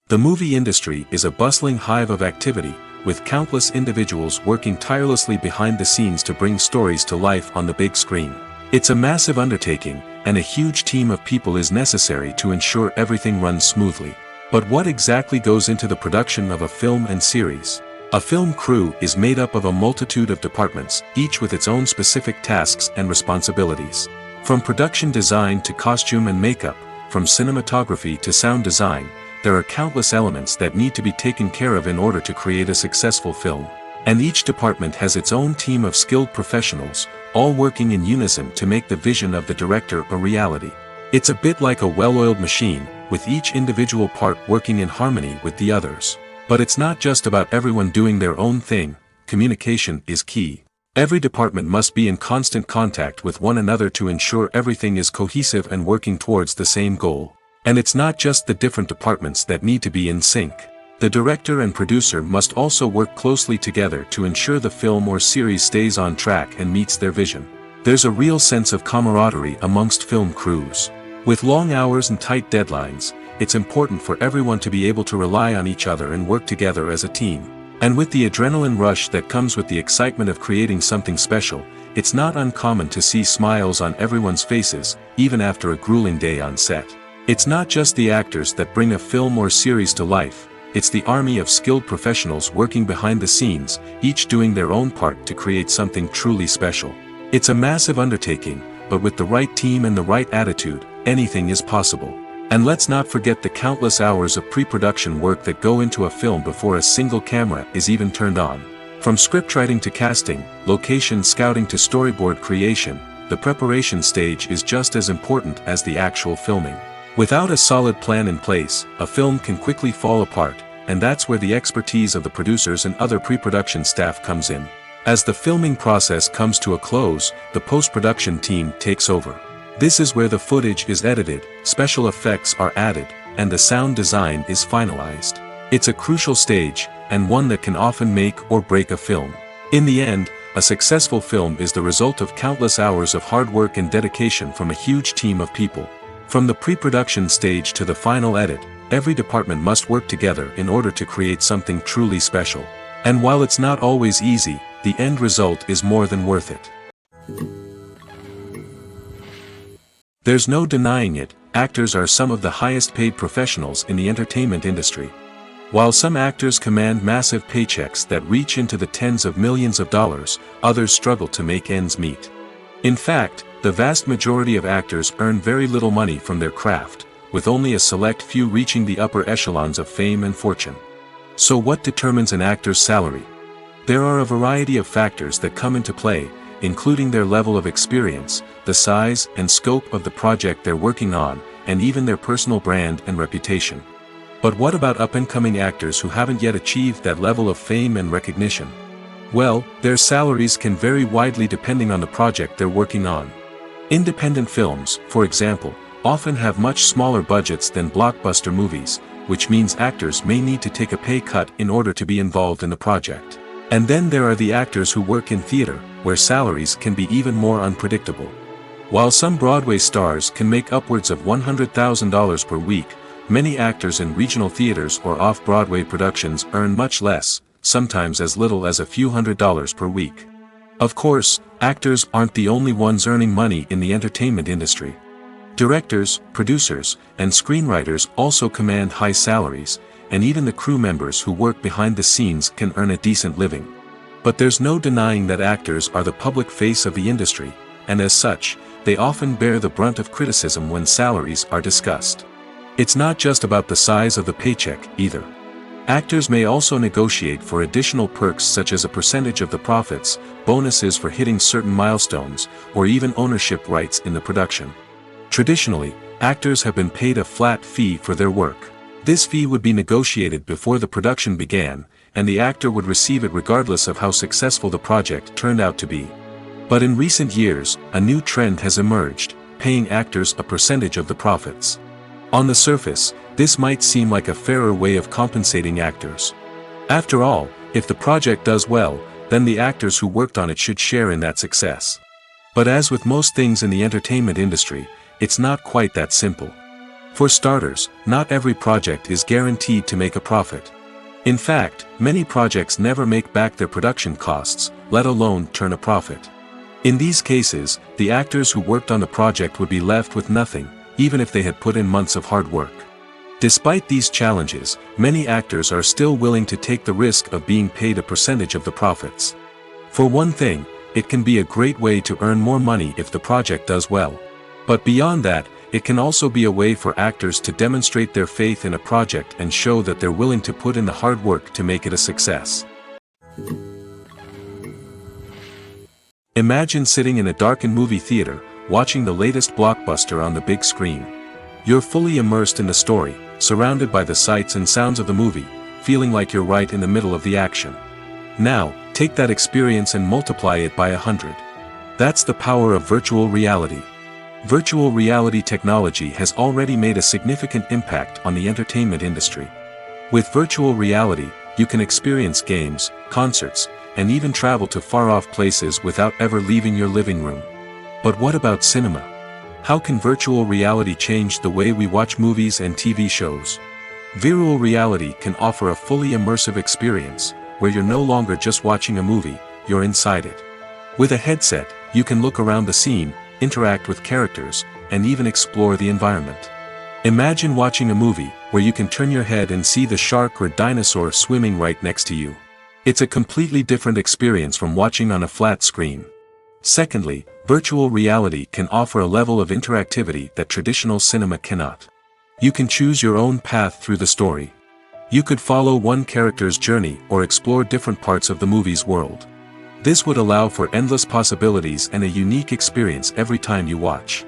The movie industry is a bustling hive of activity, with countless individuals working tirelessly behind the scenes to bring stories to life on the big screen. It's a massive undertaking, and a huge team of people is necessary to ensure everything runs smoothly. But what exactly goes into the production of a film and series? A film crew is made up of a multitude of departments, each with its own specific tasks and responsibilities. From production design to costume and makeup, from cinematography to sound design, there are countless elements that need to be taken care of in order to create a successful film. And each department has its own team of skilled professionals, all working in unison to make the vision of the director a reality. It's a bit like a well-oiled machine, with each individual part working in harmony with the others. But it's not just about everyone doing their own thing. Communication is key. Every department must be in constant contact with one another to ensure everything is cohesive and working towards the same goal. And it's not just the different departments that need to be in sync. The director and producer must also work closely together to ensure the film or series stays on track and meets their vision. There's a real sense of camaraderie amongst film crews. With long hours and tight deadlines, it's important for everyone to be able to rely on each other and work together as a team. And with the adrenaline rush that comes with the excitement of creating something special, it's not uncommon to see smiles on everyone's faces, even after a grueling day on set. It's not just the actors that bring a film or series to life, it's the army of skilled professionals working behind the scenes, each doing their own part to create something truly special. It's a massive undertaking, but with the right team and the right attitude, anything is possible. And let's not forget the countless hours of pre-production work that go into a film before a single camera is even turned on. From scriptwriting to casting, location scouting to storyboard creation, the preparation stage is just as important as the actual filming. Without a solid plan in place, a film can quickly fall apart, and that's where the expertise of the producers and other pre-production staff comes in. As the filming process comes to a close, the post-production team takes over. This is where the footage is edited, special effects are added, and the sound design is finalized. It's a crucial stage, and one that can often make or break a film. In the end, a successful film is the result of countless hours of hard work and dedication from a huge team of people. From the pre-production stage to the final edit, every department must work together in order to create something truly special. And while it's not always easy, the end result is more than worth it. There's no denying it, actors are some of the highest paid professionals in the entertainment industry. While some actors command massive paychecks that reach into the tens of millions of dollars, others struggle to make ends meet. In fact, the vast majority of actors earn very little money from their craft, with only a select few reaching the upper echelons of fame and fortune. So what determines an actor's salary? There are a variety of factors that come into play, including their level of experience, the size and scope of the project they're working on, and even their personal brand and reputation. But what about up-and-coming actors who haven't yet achieved that level of fame and recognition? Well, their salaries can vary widely depending on the project they're working on. Independent films, for example, often have much smaller budgets than blockbuster movies, which means actors may need to take a pay cut in order to be involved in the project. And then there are the actors who work in theater, where salaries can be even more unpredictable. While some Broadway stars can make upwards of $100,000 per week, many actors in regional theaters or off-Broadway productions earn much less, sometimes as little as a few $100s per week. Of course, actors aren't the only ones earning money in the entertainment industry. Directors, producers, and screenwriters also command high salaries, and even the crew members who work behind the scenes can earn a decent living. But there's no denying that actors are the public face of the industry, and as such, they often bear the brunt of criticism when salaries are discussed. It's not just about the size of the paycheck, either. Actors may also negotiate for additional perks such as a percentage of the profits, bonuses for hitting certain milestones, or even ownership rights in the production. Traditionally, actors have been paid a flat fee for their work. This fee would be negotiated before the production began, and the actor would receive it regardless of how successful the project turned out to be. But in recent years, a new trend has emerged, paying actors a percentage of the profits. On the surface, this might seem like a fairer way of compensating actors. After all, if the project does well, then the actors who worked on it should share in that success. But as with most things in the entertainment industry, it's not quite that simple. For starters, not every project is guaranteed to make a profit. In fact, many projects never make back their production costs, let alone turn a profit. In these cases, the actors who worked on the project would be left with nothing, even if they had put in months of hard work. Despite these challenges, many actors are still willing to take the risk of being paid a percentage of the profits. For one thing, it can be a great way to earn more money if the project does well. But beyond that, it can also be a way for actors to demonstrate their faith in a project and show that they're willing to put in the hard work to make it a success. Imagine sitting in a darkened movie theater, watching the latest blockbuster on the big screen. You're fully immersed in the story, surrounded by the sights and sounds of the movie, feeling like you're right in the middle of the action. Now, take that experience and multiply it by 100. That's the power of virtual reality. Virtual reality technology has already made a significant impact on the entertainment industry. With virtual reality, you can experience games, concerts, and even travel to far-off places without ever leaving your living room. But what about cinema? How can virtual reality change the way we watch movies and TV shows? Virtual reality can offer a fully immersive experience, where you're no longer just watching a movie, you're inside it. With a headset, you can look around the scene, interact with characters, and even explore the environment. Imagine watching a movie where you can turn your head and see the shark or dinosaur swimming right next to you. It's a completely different experience from watching on a flat screen. Secondly, virtual reality can offer a level of interactivity that traditional cinema cannot. You can choose your own path through the story. You could follow one character's journey or explore different parts of the movie's world. This would allow for endless possibilities and a unique experience every time you watch.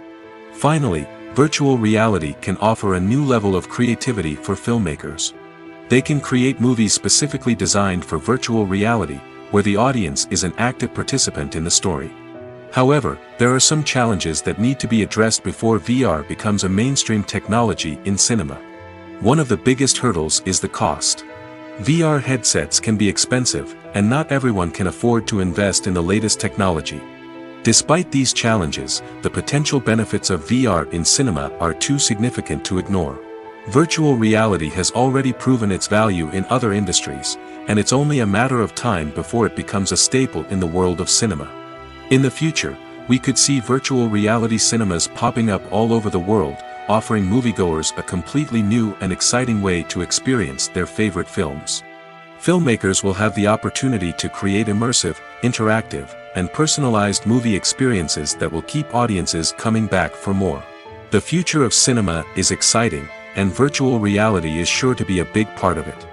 Finally, virtual reality can offer a new level of creativity for filmmakers. They can create movies specifically designed for virtual reality, where the audience is an active participant in the story. However, there are some challenges that need to be addressed before VR becomes a mainstream technology in cinema. One of the biggest hurdles is the cost. VR headsets can be expensive, and not everyone can afford to invest in the latest technology. Despite these challenges, the potential benefits of VR in cinema are too significant to ignore. Virtual reality has already proven its value in other industries, and it's only a matter of time before it becomes a staple in the world of cinema. In the future, we could see virtual reality cinemas popping up all over the world, offering moviegoers a completely new and exciting way to experience their favorite films. Filmmakers will have the opportunity to create immersive, interactive, and personalized movie experiences that will keep audiences coming back for more. The future of cinema is exciting, and virtual reality is sure to be a big part of it.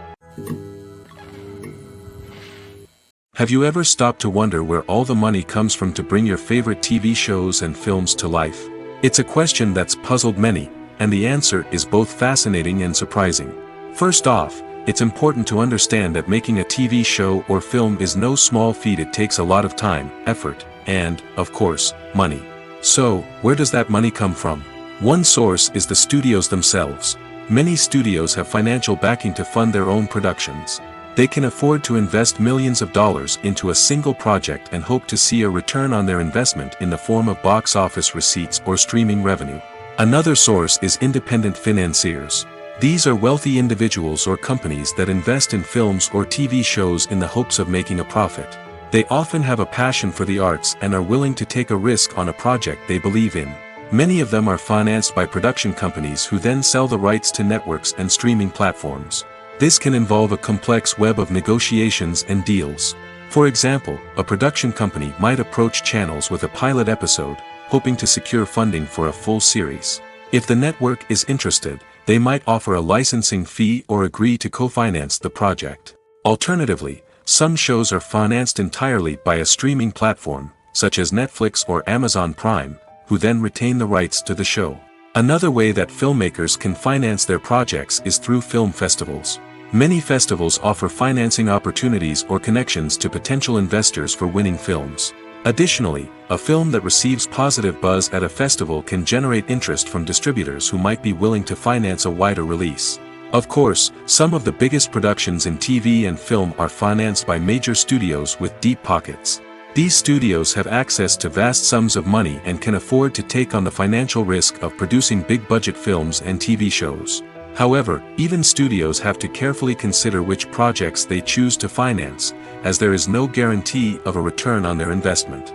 Have you ever stopped to wonder where all the money comes from to bring your favorite TV shows and films to life? It's a question that's puzzled many, and the answer is both fascinating and surprising. First off, it's important to understand that making a TV show or film is no small feat. It takes a lot of time, effort, and, of course, money. So, where does that money come from? One source is the studios themselves. Many studios have financial backing to fund their own productions. They can afford to invest millions of dollars into a single project and hope to see a return on their investment in the form of box office receipts or streaming revenue. Another source is independent financiers. These are wealthy individuals or companies that invest in films or TV shows in the hopes of making a profit. They often have a passion for the arts and are willing to take a risk on a project they believe in. Many of them are financed by production companies who then sell the rights to networks and streaming platforms. This can involve a complex web of negotiations and deals. For example, a production company might approach channels with a pilot episode, hoping to secure funding for a full series. If the network is interested, they might offer a licensing fee or agree to co-finance the project. Alternatively, some shows are financed entirely by a streaming platform, such as Netflix or Amazon Prime, who then retain the rights to the show. Another way that filmmakers can finance their projects is through film festivals. Many festivals offer financing opportunities or connections to potential investors for winning films. Additionally, a film that receives positive buzz at a festival can generate interest from distributors who might be willing to finance a wider release. Of course, some of the biggest productions in TV and film are financed by major studios with deep pockets. These studios have access to vast sums of money and can afford to take on the financial risk of producing big-budget films and TV shows. However, even studios have to carefully consider which projects they choose to finance, as there is no guarantee of a return on their investment.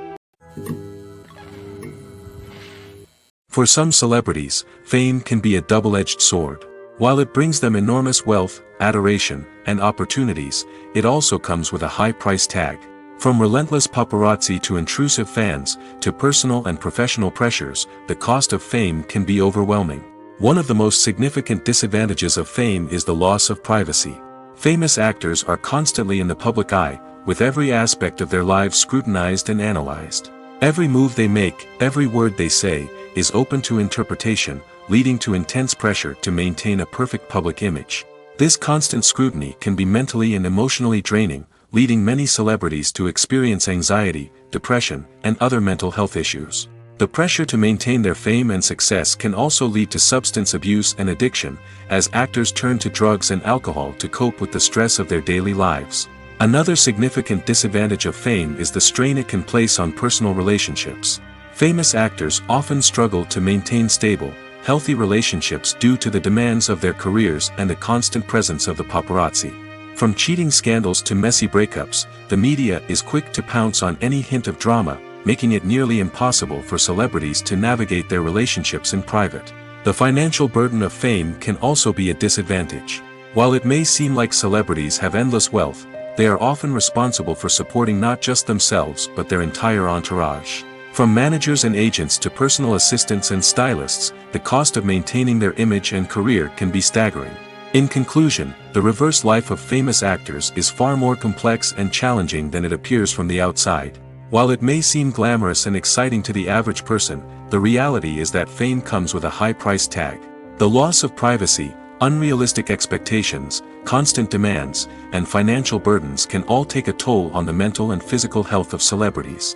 For some celebrities, fame can be a double-edged sword. While it brings them enormous wealth, adoration, and opportunities, it also comes with a high price tag. From relentless paparazzi to intrusive fans, to personal and professional pressures, the cost of fame can be overwhelming. One of the most significant disadvantages of fame is the loss of privacy. Famous actors are constantly in the public eye, with every aspect of their lives scrutinized and analyzed. Every move they make, every word they say, is open to interpretation, leading to intense pressure to maintain a perfect public image. This constant scrutiny can be mentally and emotionally draining, leading many celebrities to experience anxiety, depression, and other mental health issues. The pressure to maintain their fame and success can also lead to substance abuse and addiction, as actors turn to drugs and alcohol to cope with the stress of their daily lives. Another significant disadvantage of fame is the strain it can place on personal relationships. Famous actors often struggle to maintain stable, healthy relationships due to the demands of their careers and the constant presence of the paparazzi. From cheating scandals to messy breakups, the media is quick to pounce on any hint of drama, making it nearly impossible for celebrities to navigate their relationships in private. The financial burden of fame can also be a disadvantage. While it may seem like celebrities have endless wealth, they are often responsible for supporting not just themselves but their entire entourage. From managers and agents to personal assistants and stylists, the cost of maintaining their image and career can be staggering. In conclusion, the reverse life of famous actors is far more complex and challenging than it appears from the outside. While it may seem glamorous and exciting to the average person, the reality is that fame comes with a high price tag. The loss of privacy, unrealistic expectations, constant demands, and financial burdens can all take a toll on the mental and physical health of celebrities.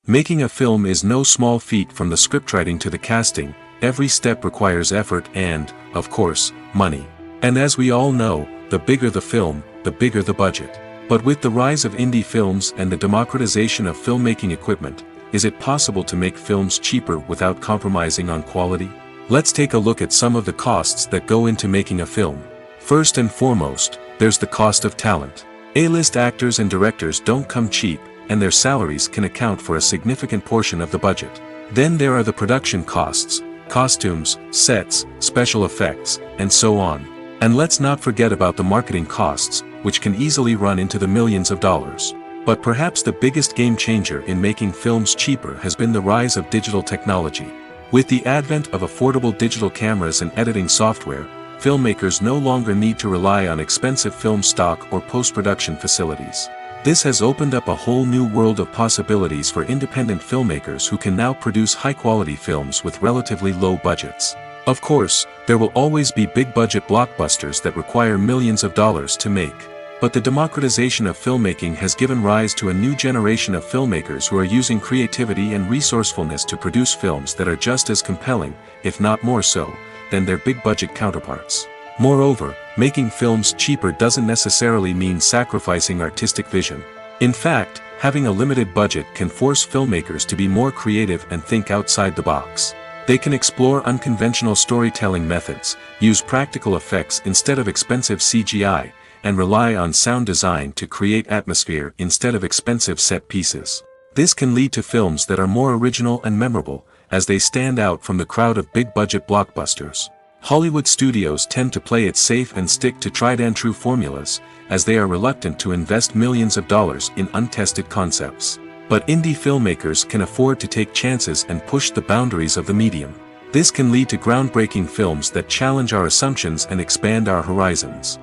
Making a film is no small feat. From the scriptwriting to the casting, every step requires effort and, of course, money. And as we all know, the bigger the film, the bigger the budget. But with the rise of indie films and the democratization of filmmaking equipment, is it possible to make films cheaper without compromising on quality? Let's take a look at some of the costs that go into making a film. First and foremost, there's the cost of talent. A-list actors and directors don't come cheap, and their salaries can account for a significant portion of the budget. Then there are the production costs, costumes, sets, special effects, and so on. And let's not forget about the marketing costs, which can easily run into the millions of dollars. But perhaps the biggest game changer in making films cheaper has been the rise of digital technology. With the advent of affordable digital cameras and editing software, filmmakers no longer need to rely on expensive film stock or post-production facilities. This has opened up a whole new world of possibilities for independent filmmakers who can now produce high-quality films with relatively low budgets. Of course, there will always be big-budget blockbusters that require millions of dollars to make. But the democratization of filmmaking has given rise to a new generation of filmmakers who are using creativity and resourcefulness to produce films that are just as compelling, if not more so, than their big-budget counterparts. Moreover, making films cheaper doesn't necessarily mean sacrificing artistic vision. In fact, having a limited budget can force filmmakers to be more creative and think outside the box. They can explore unconventional storytelling methods, use practical effects instead of expensive CGI, and rely on sound design to create atmosphere instead of expensive set pieces. This can lead to films that are more original and memorable, as they stand out from the crowd of big-budget blockbusters. Hollywood studios tend to play it safe and stick to tried-and-true formulas, as they are reluctant to invest millions of dollars in untested concepts. But indie filmmakers can afford to take chances and push the boundaries of the medium. This can lead to groundbreaking films that challenge our assumptions and expand our horizons.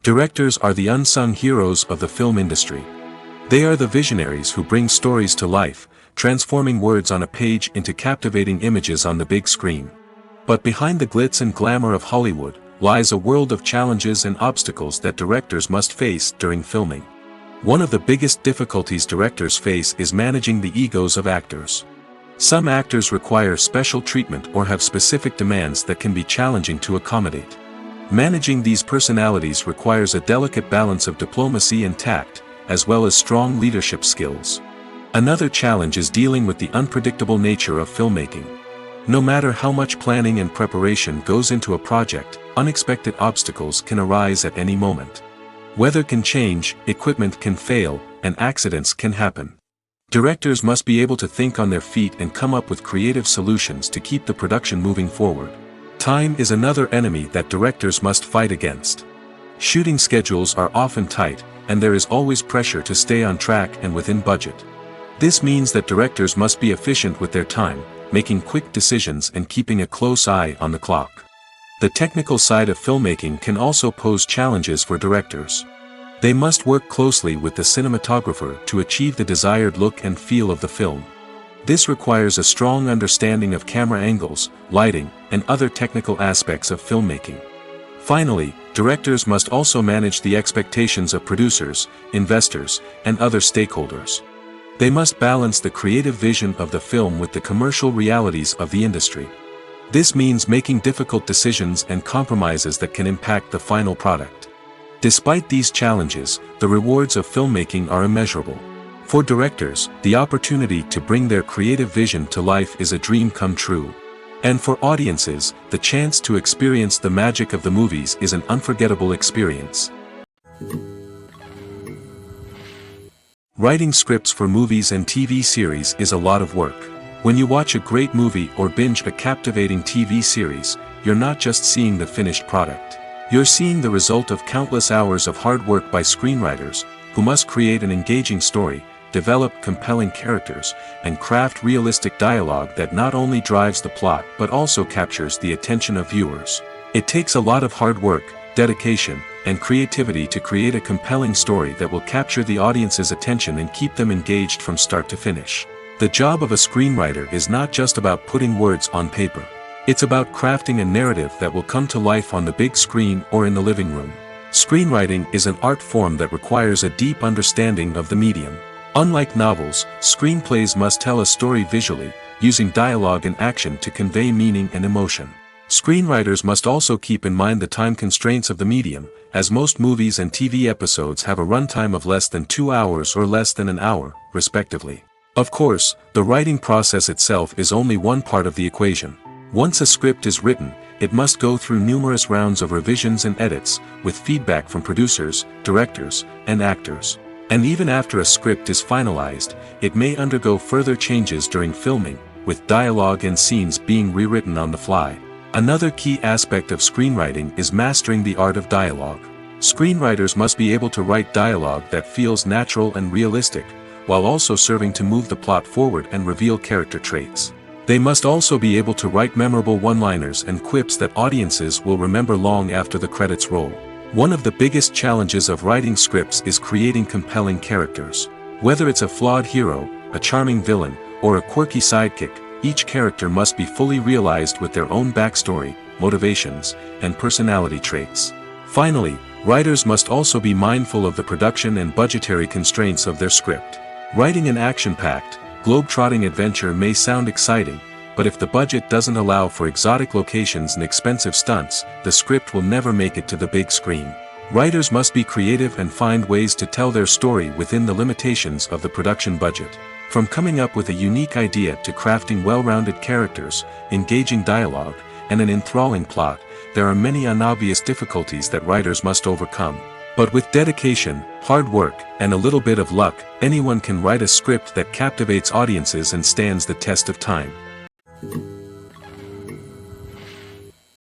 Directors are the unsung heroes of the film industry. They are the visionaries who bring stories to life, transforming words on a page into captivating images on the big screen. But behind the glitz and glamour of Hollywood lies a world of challenges and obstacles that directors must face during filming. One of the biggest difficulties directors face is managing the egos of actors. Some actors require special treatment or have specific demands that can be challenging to accommodate. Managing these personalities requires a delicate balance of diplomacy and tact, as well as strong leadership skills. Another challenge is dealing with the unpredictable nature of filmmaking. No matter how much planning and preparation goes into a project, unexpected obstacles can arise at any moment. Weather can change, equipment can fail, and accidents can happen. Directors must be able to think on their feet and come up with creative solutions to keep the production moving forward. Time is another enemy that directors must fight against. Shooting schedules are often tight, and there is always pressure to stay on track and within budget. This means that directors must be efficient with their time, making quick decisions and keeping a close eye on the clock. The technical side of filmmaking can also pose challenges for directors. They must work closely with the cinematographer to achieve the desired look and feel of the film. This requires a strong understanding of camera angles, lighting, and other technical aspects of filmmaking. Finally, directors must also manage the expectations of producers, investors, and other stakeholders. They must balance the creative vision of the film with the commercial realities of the industry. This means making difficult decisions and compromises that can impact the final product. Despite these challenges, the rewards of filmmaking are immeasurable. For directors, the opportunity to bring their creative vision to life is a dream come true. And for audiences, the chance to experience the magic of the movies is an unforgettable experience. Writing scripts for movies and TV series is a lot of work. When you watch a great movie or binge a captivating TV series, you're not just seeing the finished product. You're seeing the result of countless hours of hard work by screenwriters, who must create an engaging story, develop compelling characters, and craft realistic dialogue that not only drives the plot but also captures the attention of viewers. It takes a lot of hard work, dedication, and creativity to create a compelling story that will capture the audience's attention and keep them engaged from start to finish. The job of a screenwriter is not just about putting words on paper. It's about crafting a narrative that will come to life on the big screen or in the living room. Screenwriting is an art form that requires a deep understanding of the medium. Unlike novels, screenplays must tell a story visually, using dialogue and action to convey meaning and emotion. Screenwriters must also keep in mind the time constraints of the medium, as most movies and TV episodes have a runtime of less than 2 hours or less than an hour, respectively. Of course, the writing process itself is only one part of the equation. Once a script is written, it must go through numerous rounds of revisions and edits, with feedback from producers, directors, and actors. And even after a script is finalized, it may undergo further changes during filming, with dialogue and scenes being rewritten on the fly. Another key aspect of screenwriting is mastering the art of dialogue. Screenwriters must be able to write dialogue that feels natural and realistic, while also serving to move the plot forward and reveal character traits. They must also be able to write memorable one-liners and quips that audiences will remember long after the credits roll. One of the biggest challenges of writing scripts is creating compelling characters. Whether it's a flawed hero, a charming villain, or a quirky sidekick, each character must be fully realized with their own backstory, motivations, and personality traits. Finally, writers must also be mindful of the production and budgetary constraints of their script. Writing an action-packed, globe-trotting adventure may sound exciting, but if the budget doesn't allow for exotic locations and expensive stunts, the script will never make it to the big screen. Writers must be creative and find ways to tell their story within the limitations of the production budget. From coming up with a unique idea to crafting well-rounded characters, engaging dialogue, and an enthralling plot, there are many unobvious difficulties that writers must overcome. But with dedication, hard work, and a little bit of luck, anyone can write a script that captivates audiences and stands the test of time.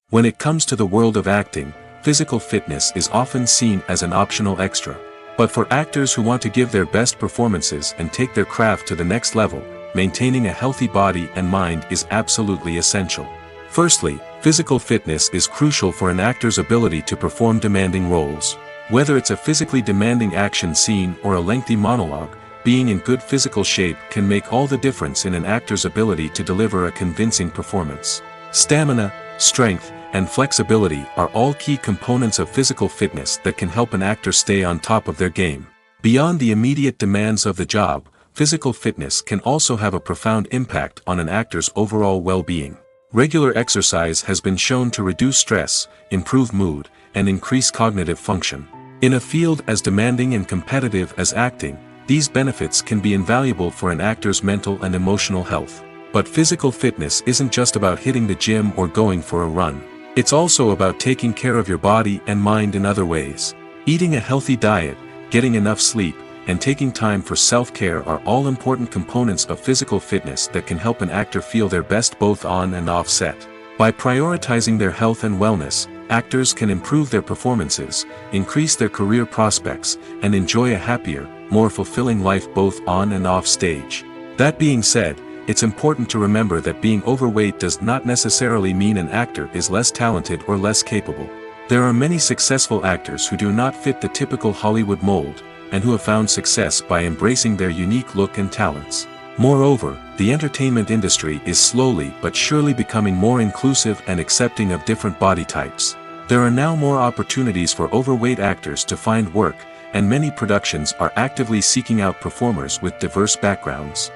When it comes to the world of acting, physical fitness is often seen as an optional extra. But for actors who want to give their best performances and take their craft to the next level, maintaining a healthy body and mind is absolutely essential. Firstly, physical fitness is crucial for an actor's ability to perform demanding roles. Whether it's a physically demanding action scene or a lengthy monologue, being in good physical shape can make all the difference in an actor's ability to deliver a convincing performance. Stamina, strength, and flexibility are all key components of physical fitness that can help an actor stay on top of their game. Beyond the immediate demands of the job, physical fitness can also have a profound impact on an actor's overall well-being. Regular exercise has been shown to reduce stress, improve mood, and increase cognitive function. In a field as demanding and competitive as acting, these benefits can be invaluable for an actor's mental and emotional health. But physical fitness isn't just about hitting the gym or going for a run. It's also about taking care of your body and mind in other ways. Eating a healthy diet, getting enough sleep, and taking time for self-care are all important components of physical fitness that can help an actor feel their best both on and off set. By prioritizing their health and wellness, actors can improve their performances, increase their career prospects, and enjoy a happier, more fulfilling life both on and off stage. That being said, it's important to remember that being overweight does not necessarily mean an actor is less talented or less capable. There are many successful actors who do not fit the typical Hollywood mold, and who have found success by embracing their unique look and talents. Moreover, the entertainment industry is slowly but surely becoming more inclusive and accepting of different body types. There are now more opportunities for overweight actors to find work, and many productions are actively seeking out performers with diverse backgrounds.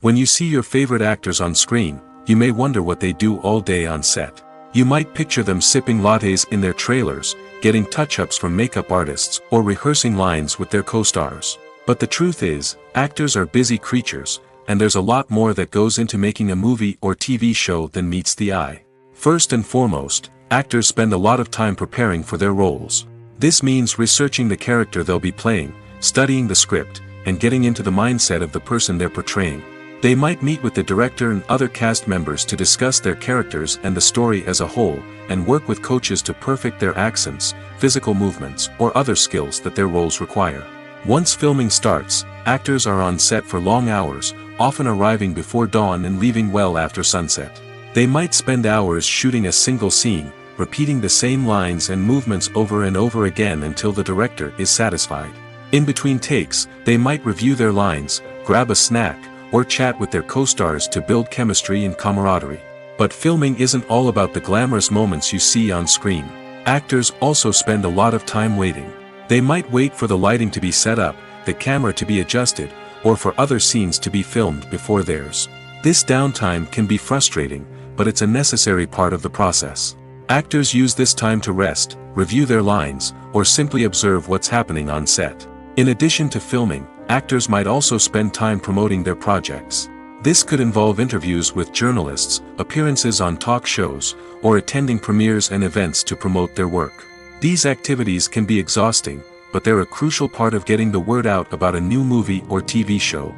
When you see your favorite actors on screen, you may wonder what they do all day on set. You might picture them sipping lattes in their trailers, getting touch-ups from makeup artists, or rehearsing lines with their co-stars. But the truth is, actors are busy creatures, and there's a lot more that goes into making a movie or TV show than meets the eye. First and foremost, actors spend a lot of time preparing for their roles. This means researching the character they'll be playing, studying the script, and getting into the mindset of the person they're portraying. They might meet with the director and other cast members to discuss their characters and the story as a whole, and work with coaches to perfect their accents, physical movements, or other skills that their roles require. Once filming starts, actors are on set for long hours, often arriving before dawn and leaving well after sunset. They might spend hours shooting a single scene, repeating the same lines and movements over and over again until the director is satisfied. In between takes, they might review their lines, grab a snack, or chat with their co-stars to build chemistry and camaraderie. But filming isn't all about the glamorous moments you see on screen. Actors also spend a lot of time waiting. They might wait for the lighting to be set up, the camera to be adjusted, or for other scenes to be filmed before theirs. This downtime can be frustrating, but it's a necessary part of the process. Actors use this time to rest, review their lines, or simply observe what's happening on set. In addition to filming, actors might also spend time promoting their projects. This could involve interviews with journalists, appearances on talk shows, or attending premieres and events to promote their work. These activities can be exhausting, but they're a crucial part of getting the word out about a new movie or TV show.